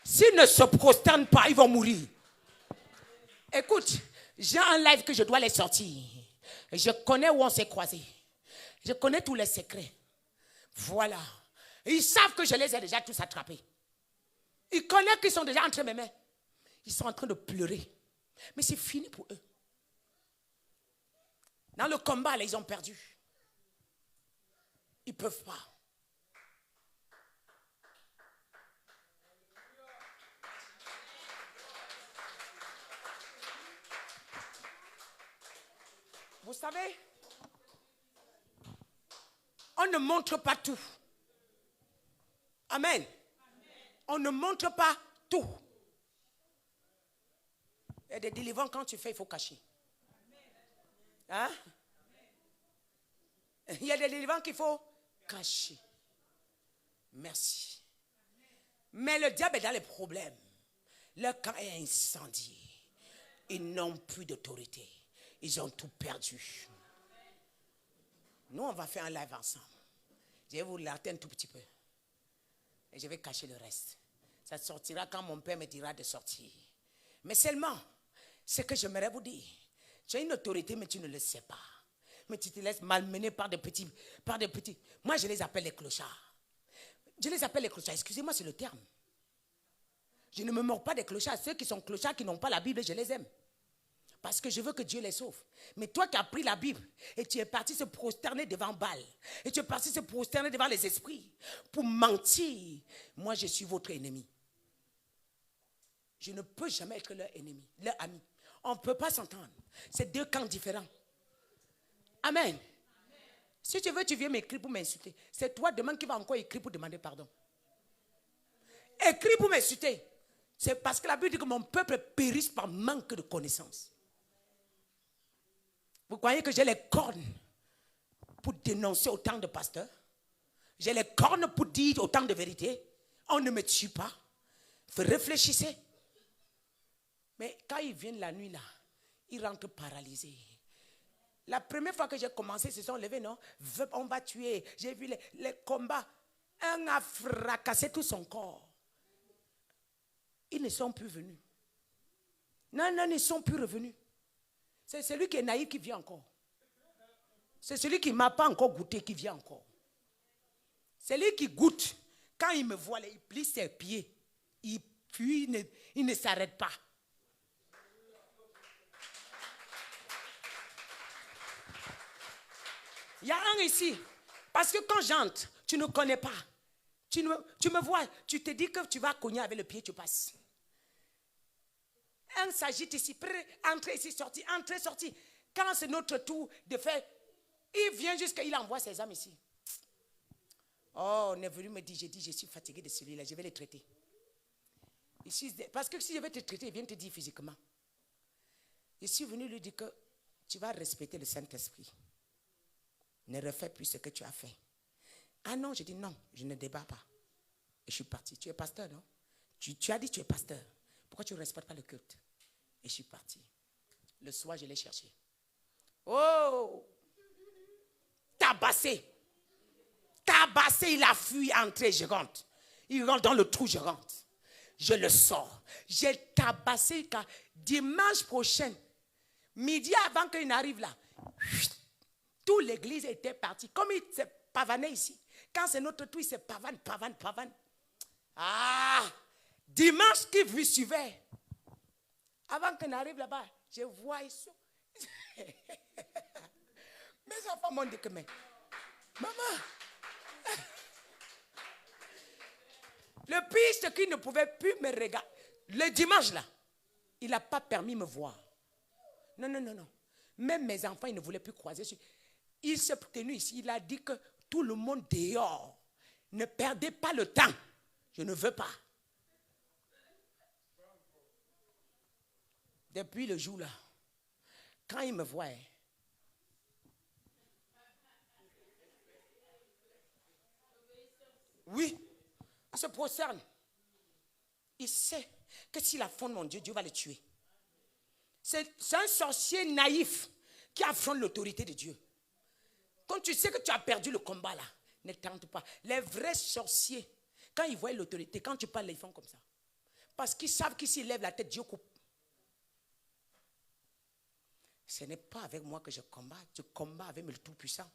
s'ils ne se prosternent pas, ils vont mourir. Écoute, j'ai un live que je dois les sortir. Je connais où on s'est croisés. Je connais tous les secrets. Voilà. Ils savent que je les ai déjà tous attrapés. Ils connaissent qu'ils sont déjà entre mes mains. Ils sont en train de pleurer. Mais c'est fini pour eux. Dans le combat, là, ils ont perdu. Ils ne peuvent pas. Vous savez, on ne montre pas tout. Amen. On ne montre pas tout. Il y a des délivrances, quand tu fais, il faut cacher. Hein? Il y a des délivrances qu'il faut cacher. Merci. Mais le diable est dans les problèmes. Leur camp est incendié. Ils n'ont plus d'autorité. Ils ont tout perdu. Nous, on va faire un live ensemble. Je vais vous l'attendre un tout petit peu. Et je vais cacher le reste. Ça sortira quand mon père me dira de sortir. Mais seulement, ce que j'aimerais vous dire, tu as une autorité, mais tu ne le sais pas. Mais tu te laisses malmener par des petits. Moi, je les appelle les clochards. Je les appelle les clochards. Excusez-moi, c'est le terme. Je ne me mords pas des clochards. Ceux qui sont clochards, qui n'ont pas la Bible, je les aime. Parce que je veux que Dieu les sauve. Mais toi qui as pris la Bible et tu es parti se prosterner devant Baal, et tu es parti se prosterner devant les esprits pour mentir, moi je suis votre ennemi. Je ne peux jamais être leur ennemi, leur ami. On ne peut pas s'entendre. C'est deux camps différents. Amen. Si tu veux, tu viens m'écrire pour m'insulter. C'est toi demain qui vas encore écrire pour demander pardon. Écris pour m'insulter. C'est parce que la Bible dit que mon peuple périsse par manque de connaissance. Vous croyez que j'ai les cornes pour dénoncer autant de pasteurs? J'ai les cornes pour dire autant de vérité? On ne me tue pas. Vous réfléchissez. Mais quand ils viennent la nuit là, ils rentrent paralysés. La première fois que j'ai commencé, ils se sont levés, non? On va tuer. J'ai vu les combats. Un a fracassé tout son corps. Ils ne sont plus venus. Non, ils ne sont plus revenus. C'est celui qui est naïf qui vient encore. C'est celui qui ne m'a pas encore goûté qui vient encore. C'est lui qui goûte. Quand il me voit, il plie ses pieds. Puis il ne s'arrête pas. Il y a un ici. Parce que quand j'entre, tu ne connais pas. Tu me vois, tu te dis que tu vas cogner avec le pied, tu passes. Un s'agite ici, entrer ici, sortir, entrer, sortir. Quand c'est notre tour de faire, il vient jusqu'à, il envoie ses âmes ici. Oh, on est venu me dire, j'ai dit, je suis fatigué de celui-là, je vais les traiter. Ici, parce que si je vais te traiter, il vient te dire physiquement. Je suis venu lui dire que tu vas respecter le Saint-Esprit. Ne refais plus ce que tu as fait. Ah non, je dis non, je ne débat pas. Et je suis parti. Tu es pasteur, non? Tu as dit que tu es pasteur. Pourquoi tu ne respectes pas le culte? Et je suis parti. Le soir, je l'ai cherché. Oh! Tabassé. Tabassé, il a fui, entré, je rentre. Il rentre dans le trou, je rentre. Je le sors. J'ai tabassé car dimanche prochain, midi avant qu'il n'arrive là, toute l'église était partie. Comme il s'est pavané ici. Quand c'est notre tour, il se pavane. Ah! Dimanche qui vous suivait. Avant qu'on arrive là-bas, je vois ils sont. Mes enfants m'ont dit que, mais, maman, le pire, c'est qu'il ne pouvait plus me regarder. Le dimanche, là, il n'a pas permis de me voir. Non. Même mes enfants, ils ne voulaient plus croiser. Il s'est tenu ici. Il a dit que tout le monde dehors, ne perdez pas le temps. Je ne veux pas. Depuis le jour là, quand il me voit, oui, il se prosterne. Il sait que s'il affronte mon Dieu, Dieu va le tuer. C'est un sorcier naïf qui affronte l'autorité de Dieu. Quand tu sais que tu as perdu le combat là, ne tente pas. Les vrais sorciers, quand ils voient l'autorité, quand tu parles, ils font comme ça. Parce qu'ils savent que s'ils lèvent la tête, Dieu coupe. Ce n'est pas avec moi que je combats. Je combats avec le Tout-Puissant.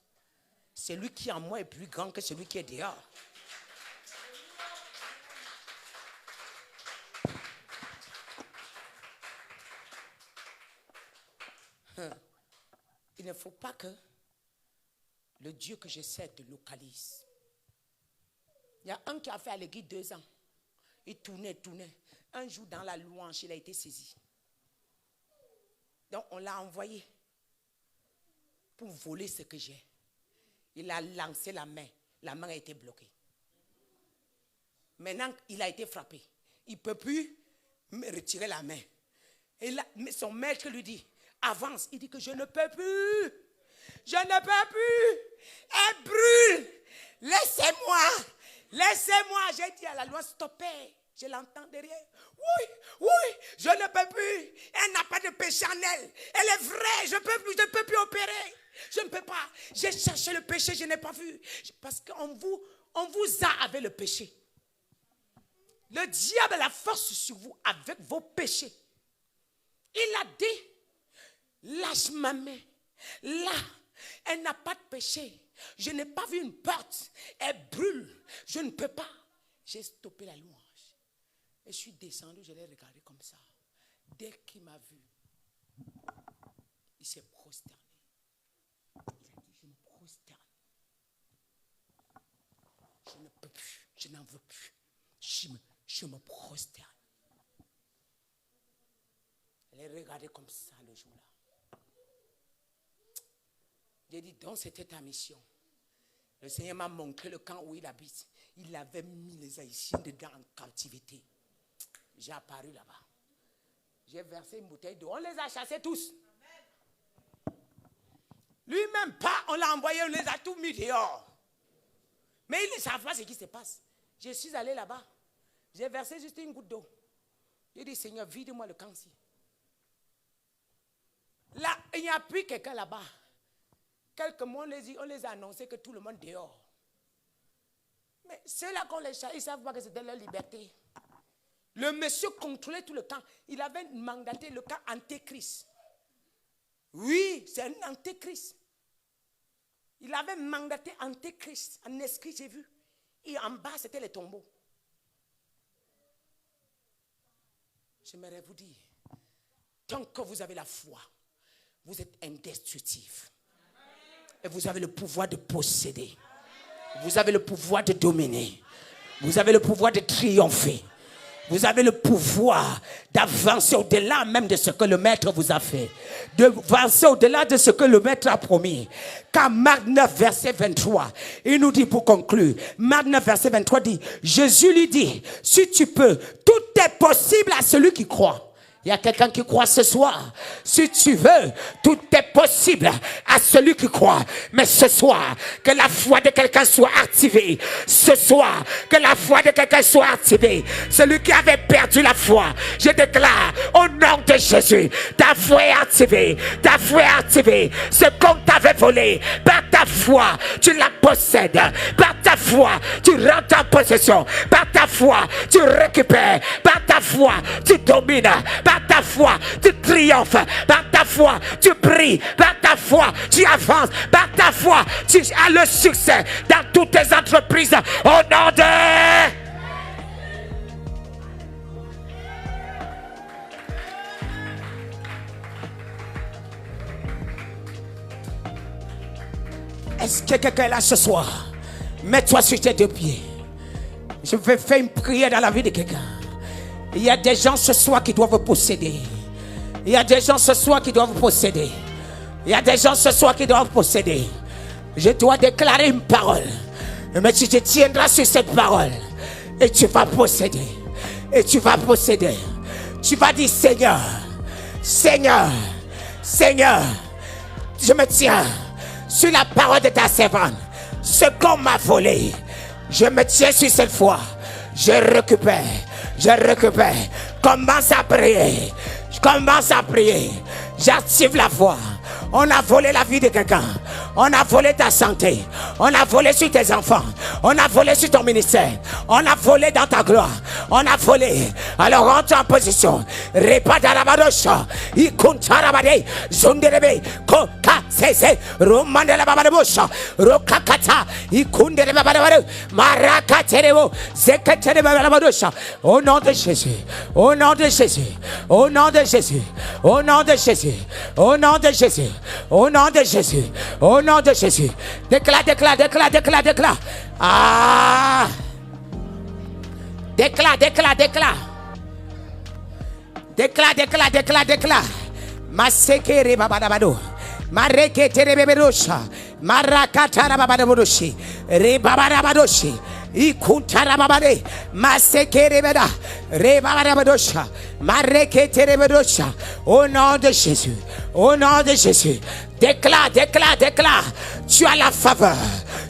Celui qui est en moi est plus grand que celui qui est dehors. Il ne faut pas que le Dieu que je sais te localise. Il y a un qui a fait à l'église 2 ans. Il tournait. Un jour dans la louange, il a été saisi. Donc on l'a envoyé pour voler ce que j'ai. Il a lancé la main. La main a été bloquée. Maintenant, il a été frappé. Il ne peut plus me retirer la main. Et là, son maître lui dit, avance. Il dit que je ne peux plus. Je ne peux plus. Elle brûle. Laissez-moi. J'ai dit à la loi, stoppez. Je l'entends derrière. Oui, je ne peux plus. Elle n'a pas de péché en elle. Elle est vraie. Je ne peux plus opérer. Je ne peux pas. J'ai cherché le péché, je n'ai pas vu. Parce qu'on vous a avec le péché. Le diable a la force sur vous avec vos péchés. Il a dit, lâche ma main. Là, elle n'a pas de péché. Je n'ai pas vu une porte. Elle brûle. Je ne peux pas. J'ai stoppé la louange. Et je suis descendu, je l'ai regardé comme ça. Dès qu'il m'a vu, il s'est prosterné. Il a dit, je me prosterne. Je ne peux plus, je n'en veux plus. Je me prosterne. Elle est regardée comme ça le jour-là. J'ai dit, donc c'était ta mission. Le Seigneur m'a montré le camp où il habite. Il avait mis les Haïtiens dedans en captivité. J'ai apparu là-bas. J'ai versé une bouteille d'eau. On les a chassés tous. Lui-même pas, on l'a envoyé, on les a tous mis dehors. Mais ils ne savent pas ce qui se passe. Je suis allé là-bas. J'ai versé juste une goutte d'eau. J'ai dit, Seigneur, vide-moi le camp-ci. Là, il n'y a plus quelqu'un là-bas. Quelques mois, on les a annoncé que tout le monde dehors. Mais ceux-là qu'on les chasse, ils ne savent pas que c'était leur liberté. Le monsieur contrôlait tout le camp. Il avait mandaté le camp antéchrist. Oui, c'est un antéchrist. Il avait mandaté antéchrist. En esprit, j'ai vu. Et en bas, c'était les tombeaux. J'aimerais vous dire, tant que vous avez la foi, vous êtes indestructible. Et vous avez le pouvoir de posséder. Vous avez le pouvoir de dominer. Vous avez le pouvoir de triompher. Vous avez le pouvoir d'avancer au-delà même de ce que le maître vous a fait. D'avancer au-delà de ce que le maître a promis. Car Marc 9, verset 23, il nous dit pour conclure, Marc 9, verset 23 dit, Jésus lui dit, si tu peux, tout est possible à celui qui croit. Il y a quelqu'un qui croit ce soir. Si tu veux, tout est possible à celui qui croit. Mais ce soir, que la foi de quelqu'un soit activée. Ce soir, que la foi de quelqu'un soit activée. Celui qui avait perdu la foi, je déclare au nom de Jésus, ta foi est activée. Ta foi est activée. Ce qu'on t'avait volé, par ta foi, tu la possèdes. Par ta foi, tu rentres en possession. Par ta foi, tu récupères. Par ta foi, tu domines. Par ta foi, tu triomphes. Par ta foi, tu pries. Par ta foi, tu avances. Par ta foi, tu as le succès dans toutes tes entreprises. Au nom de... Est-ce que quelqu'un est là ce soir? Mets-toi sur tes deux pieds. Je vais faire une prière dans la vie de quelqu'un. Il y a des gens ce soir qui doivent posséder. Il y a des gens ce soir qui doivent posséder. Il y a des gens ce soir qui doivent posséder. Je dois déclarer une parole. Mais tu te tiendras sur cette parole. Et tu vas posséder. Et tu vas posséder. Tu vas dire Seigneur, Seigneur, Seigneur, je me tiens sur la parole de ta servante. Ce qu'on m'a volé, je me tiens sur cette foi. Je récupère. Je récupère. Commence à prier. Je commence à prier. J'active la foi. On a volé la vie de quelqu'un. On a volé ta santé. On a volé sur tes enfants. On a volé sur ton ministère. On a volé dans ta gloire. On a volé. Alors rentre en position. Repadarabadosha. Ikuntarabade. Zunderebe. Koka sese. Romandelababadosha. Rokakata. Ikunderebabadabadu. Marakaterebo. Zeketerebabadosha. Au nom de Jésus. Au nom de Jésus. Au nom de Jésus. Au nom de Jésus. Au nom de Jésus. Au nom de Jésus. Au nom de Jésus. Déclare, déclare, déclare, déclare, déclare. Ah. Déclare, déclare, déclare. Déclare, déclare, déclare, déclare. Masekere babadabado. Mareke terebebedosha. Marakatara babadabodoshi. Rebabadabadoshi. Ikuntarababade. Masekerebeda. Rebabadabadosha. Mareke terebedosha. Au nom de Jésus. Au nom de Jésus. Déclare, déclare, déclare. Tu as la faveur.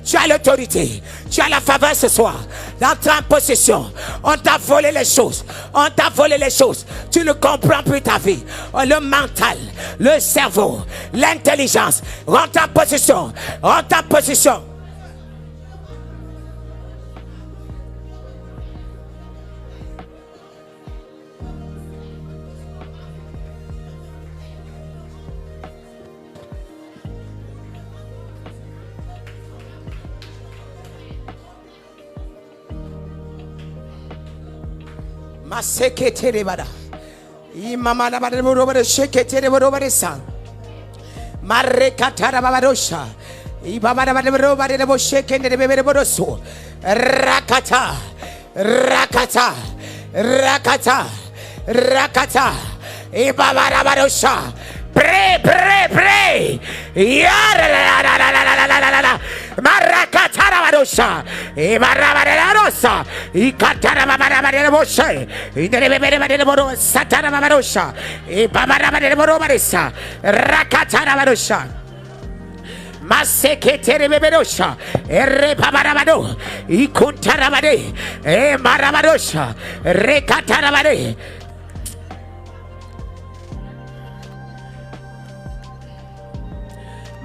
Tu as l'autorité. Tu as la faveur ce soir. D'entrer en possession. On t'a volé les choses. On t'a volé les choses. Tu ne comprends plus ta vie. Le mental, le cerveau, l'intelligence. Rentre en possession. Rentre en possession. Maseketerebada. Imamana badeboro sheketereboro badesa. Marekatara babadosha. Ibabada badeboro badebo shekenderebeboro so. Rakata. Rakata. Rakata. Rakata. Ibabada badosha. Pray, pray, pray. Marakatarabarosha. Ibarabararosa. Ikatarabarabarosha. Inerebebebebeboro satarabarosha. Ibabarabarosha. Rakatarabarosha. Maseketerebebedosha. Erebabarabado. Ikuntarabade. Emarabadosha. Rekatarabade.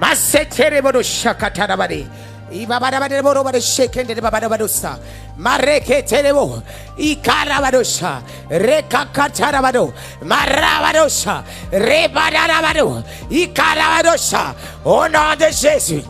Maseterebodosha katarabade. Ibabadabade borobade shekende babadabadosa. Mareke terebo. Ikarabadosha. Rekakatarabado. Marabadosha. Rebadarabado. Ikarabadosha. Au nom de Jésus.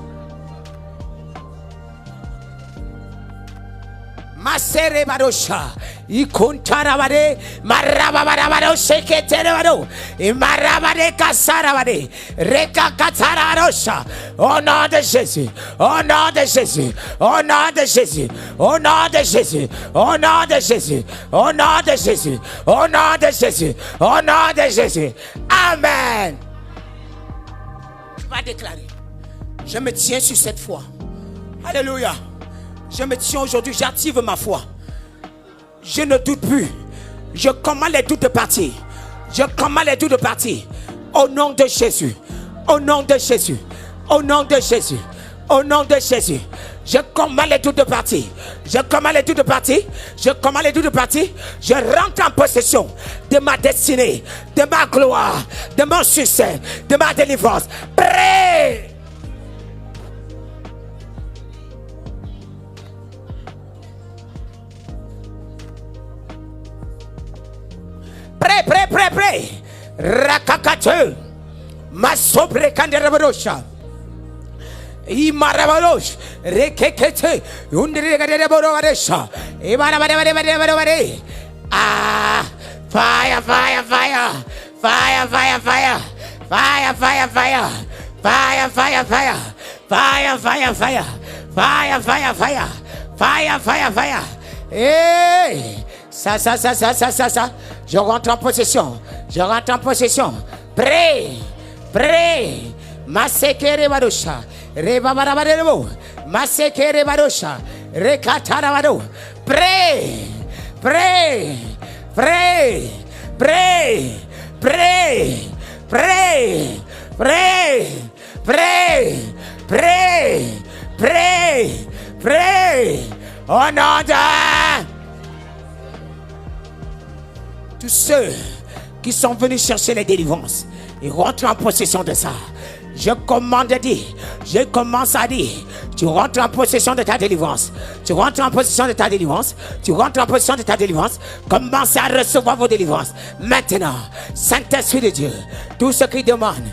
Masere badosha. Ikuntarabade. Marababadabado sheketerebado. Imarabade kasarabade. Rekakatarabadosha. Au nom de Jésus. Au nom de Jésus. Au nom de Jésus. Au nom de Jésus. Au nom de Jésus. Au nom de Jésus. Au nom de Jésus. Au nom de Jésus. Amen. Tu vas déclarer. Je me tiens sur cette foi. Alléluia. Je me tiens aujourd'hui, j'active ma foi. Je ne doute plus. Je commande les doutes de partir. Je commande les doutes de partir. Au nom de Jésus. Au nom de Jésus. Au nom de Jésus. Au nom de Jésus. Je commande les doutes de partir. Je commande les doutes de partir. Je commande les doutes de partir. Je rentre en possession de ma destinée, de ma gloire, de mon succès, de ma délivrance. Prêt. Prêt, prêt, prêt, prêt. Rakakate. Masobre kanderabosha. Imarabalos. Rekekete. Undirigadeborovaresha. Ibarabadebadebadebadebade. Ah. Fire, fire, fire. Fire, fire, fire. Fire, fire, fire. Fire, fire, fire. Fire, fire, fire. Fire, fire, fire. Fire, fire, fire. Hey! Ça. Je rentre en possession. Je rentre en possession. Pray. Masekere Badosha. Rebabarabarebo. Masekere Badosha. Rekatarabado. Pray. Oh non, tous ceux qui sont venus chercher les délivrances, ils rentrent en possession de ça. Je commande à dire, je commence à dire, tu rentres en possession de ta délivrance. Tu rentres en possession de ta délivrance. Tu rentres en possession de ta délivrance. Commencez à recevoir vos délivrances. Maintenant, Saint-Esprit de Dieu, tout ce qui demande,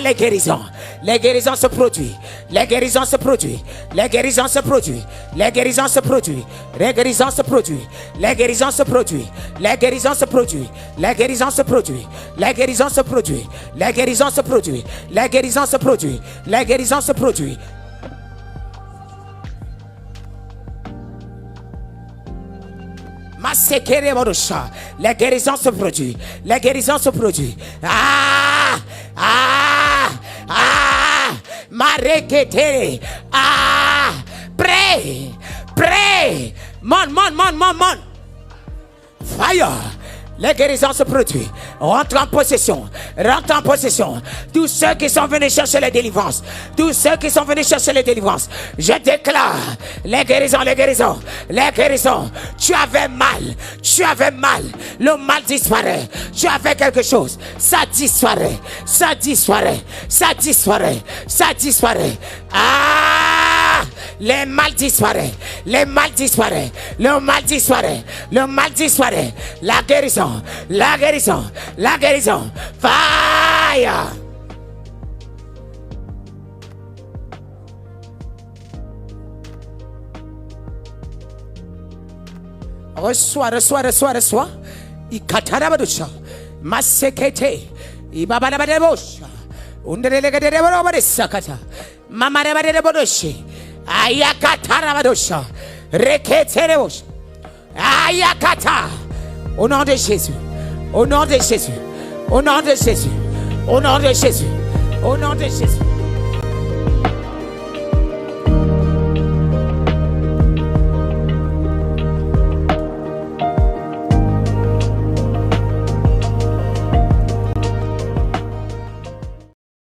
les guérisons. Les guérisons se produisent. Les guérisons se produisent. Les guérisons se produisent. Les guérisons se produisent. Les guérisons se produisent. Les guérisons se produisent. Les guérisons se produisent. Les guérisons se produisent. Les guérisons se produisent. Les guérisons se produisent. Les guérisons se produisent. Les guérisons se produisent. Les guérisons se produisent. Les guérisons se produisent. Marekete. Pray. Mon. Fire. Les guérisons se produisent. Rentre en possession. Tous ceux qui sont venus chercher les délivrances. Je déclare les guérisons. Tu avais mal. Le mal disparaît. Tu avais quelque chose. Ça disparaît. Les mal disparaît. Le mal disparaît. La guérison. Fire. Reçois. Ikatarabadusha. Masekete. Ibabadabadebosha. Underelegadebodobadesakata. Mamadabadebodoshi. Ayakatarabadosha. Reketerebosha. Ayakata. Au nom de Jésus. Au nom de Jésus.